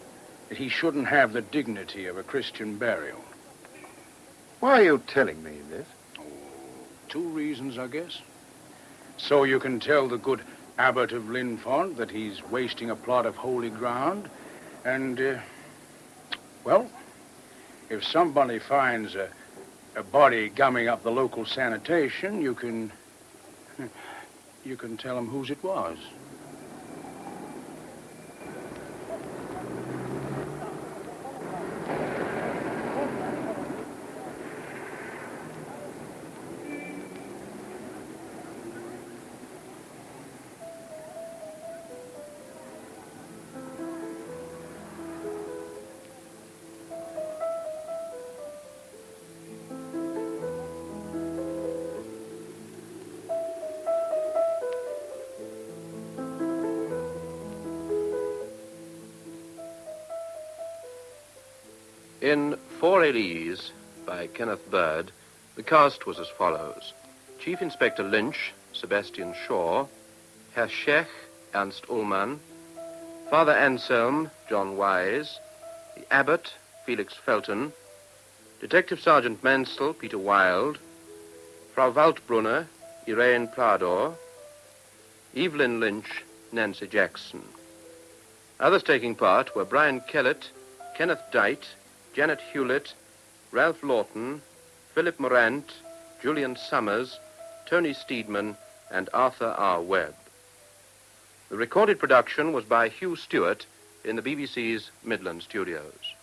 that he shouldn't have the dignity of a Christian burial. Why are you telling me this? 2 reasons, I guess. So you can tell the good abbot of Linfont that he's wasting a plot of holy ground. And, well, if somebody finds a body gumming up the local sanitation, you can tell them whose it was. In For Elise, by Kenneth Bird, the cast was as follows. Chief Inspector Lynch, Sebastian Shaw, Herr Schech, Ernst Ullmann, Father Anselm, John Wise, the Abbot, Felix Felton, Detective Sergeant Mansell, Peter Wilde, Frau Waldbrunner, Irene Plador, Evelyn Lynch, Nancy Jackson. Others taking part were Brian Kellett, Kenneth Dite, Janet Hewlett, Ralph Lawton, Philip Morant, Julian Summers, Tony Steedman, and Arthur R. Webb. The recorded production was by Hugh Stewart in the BBC's Midland Studios.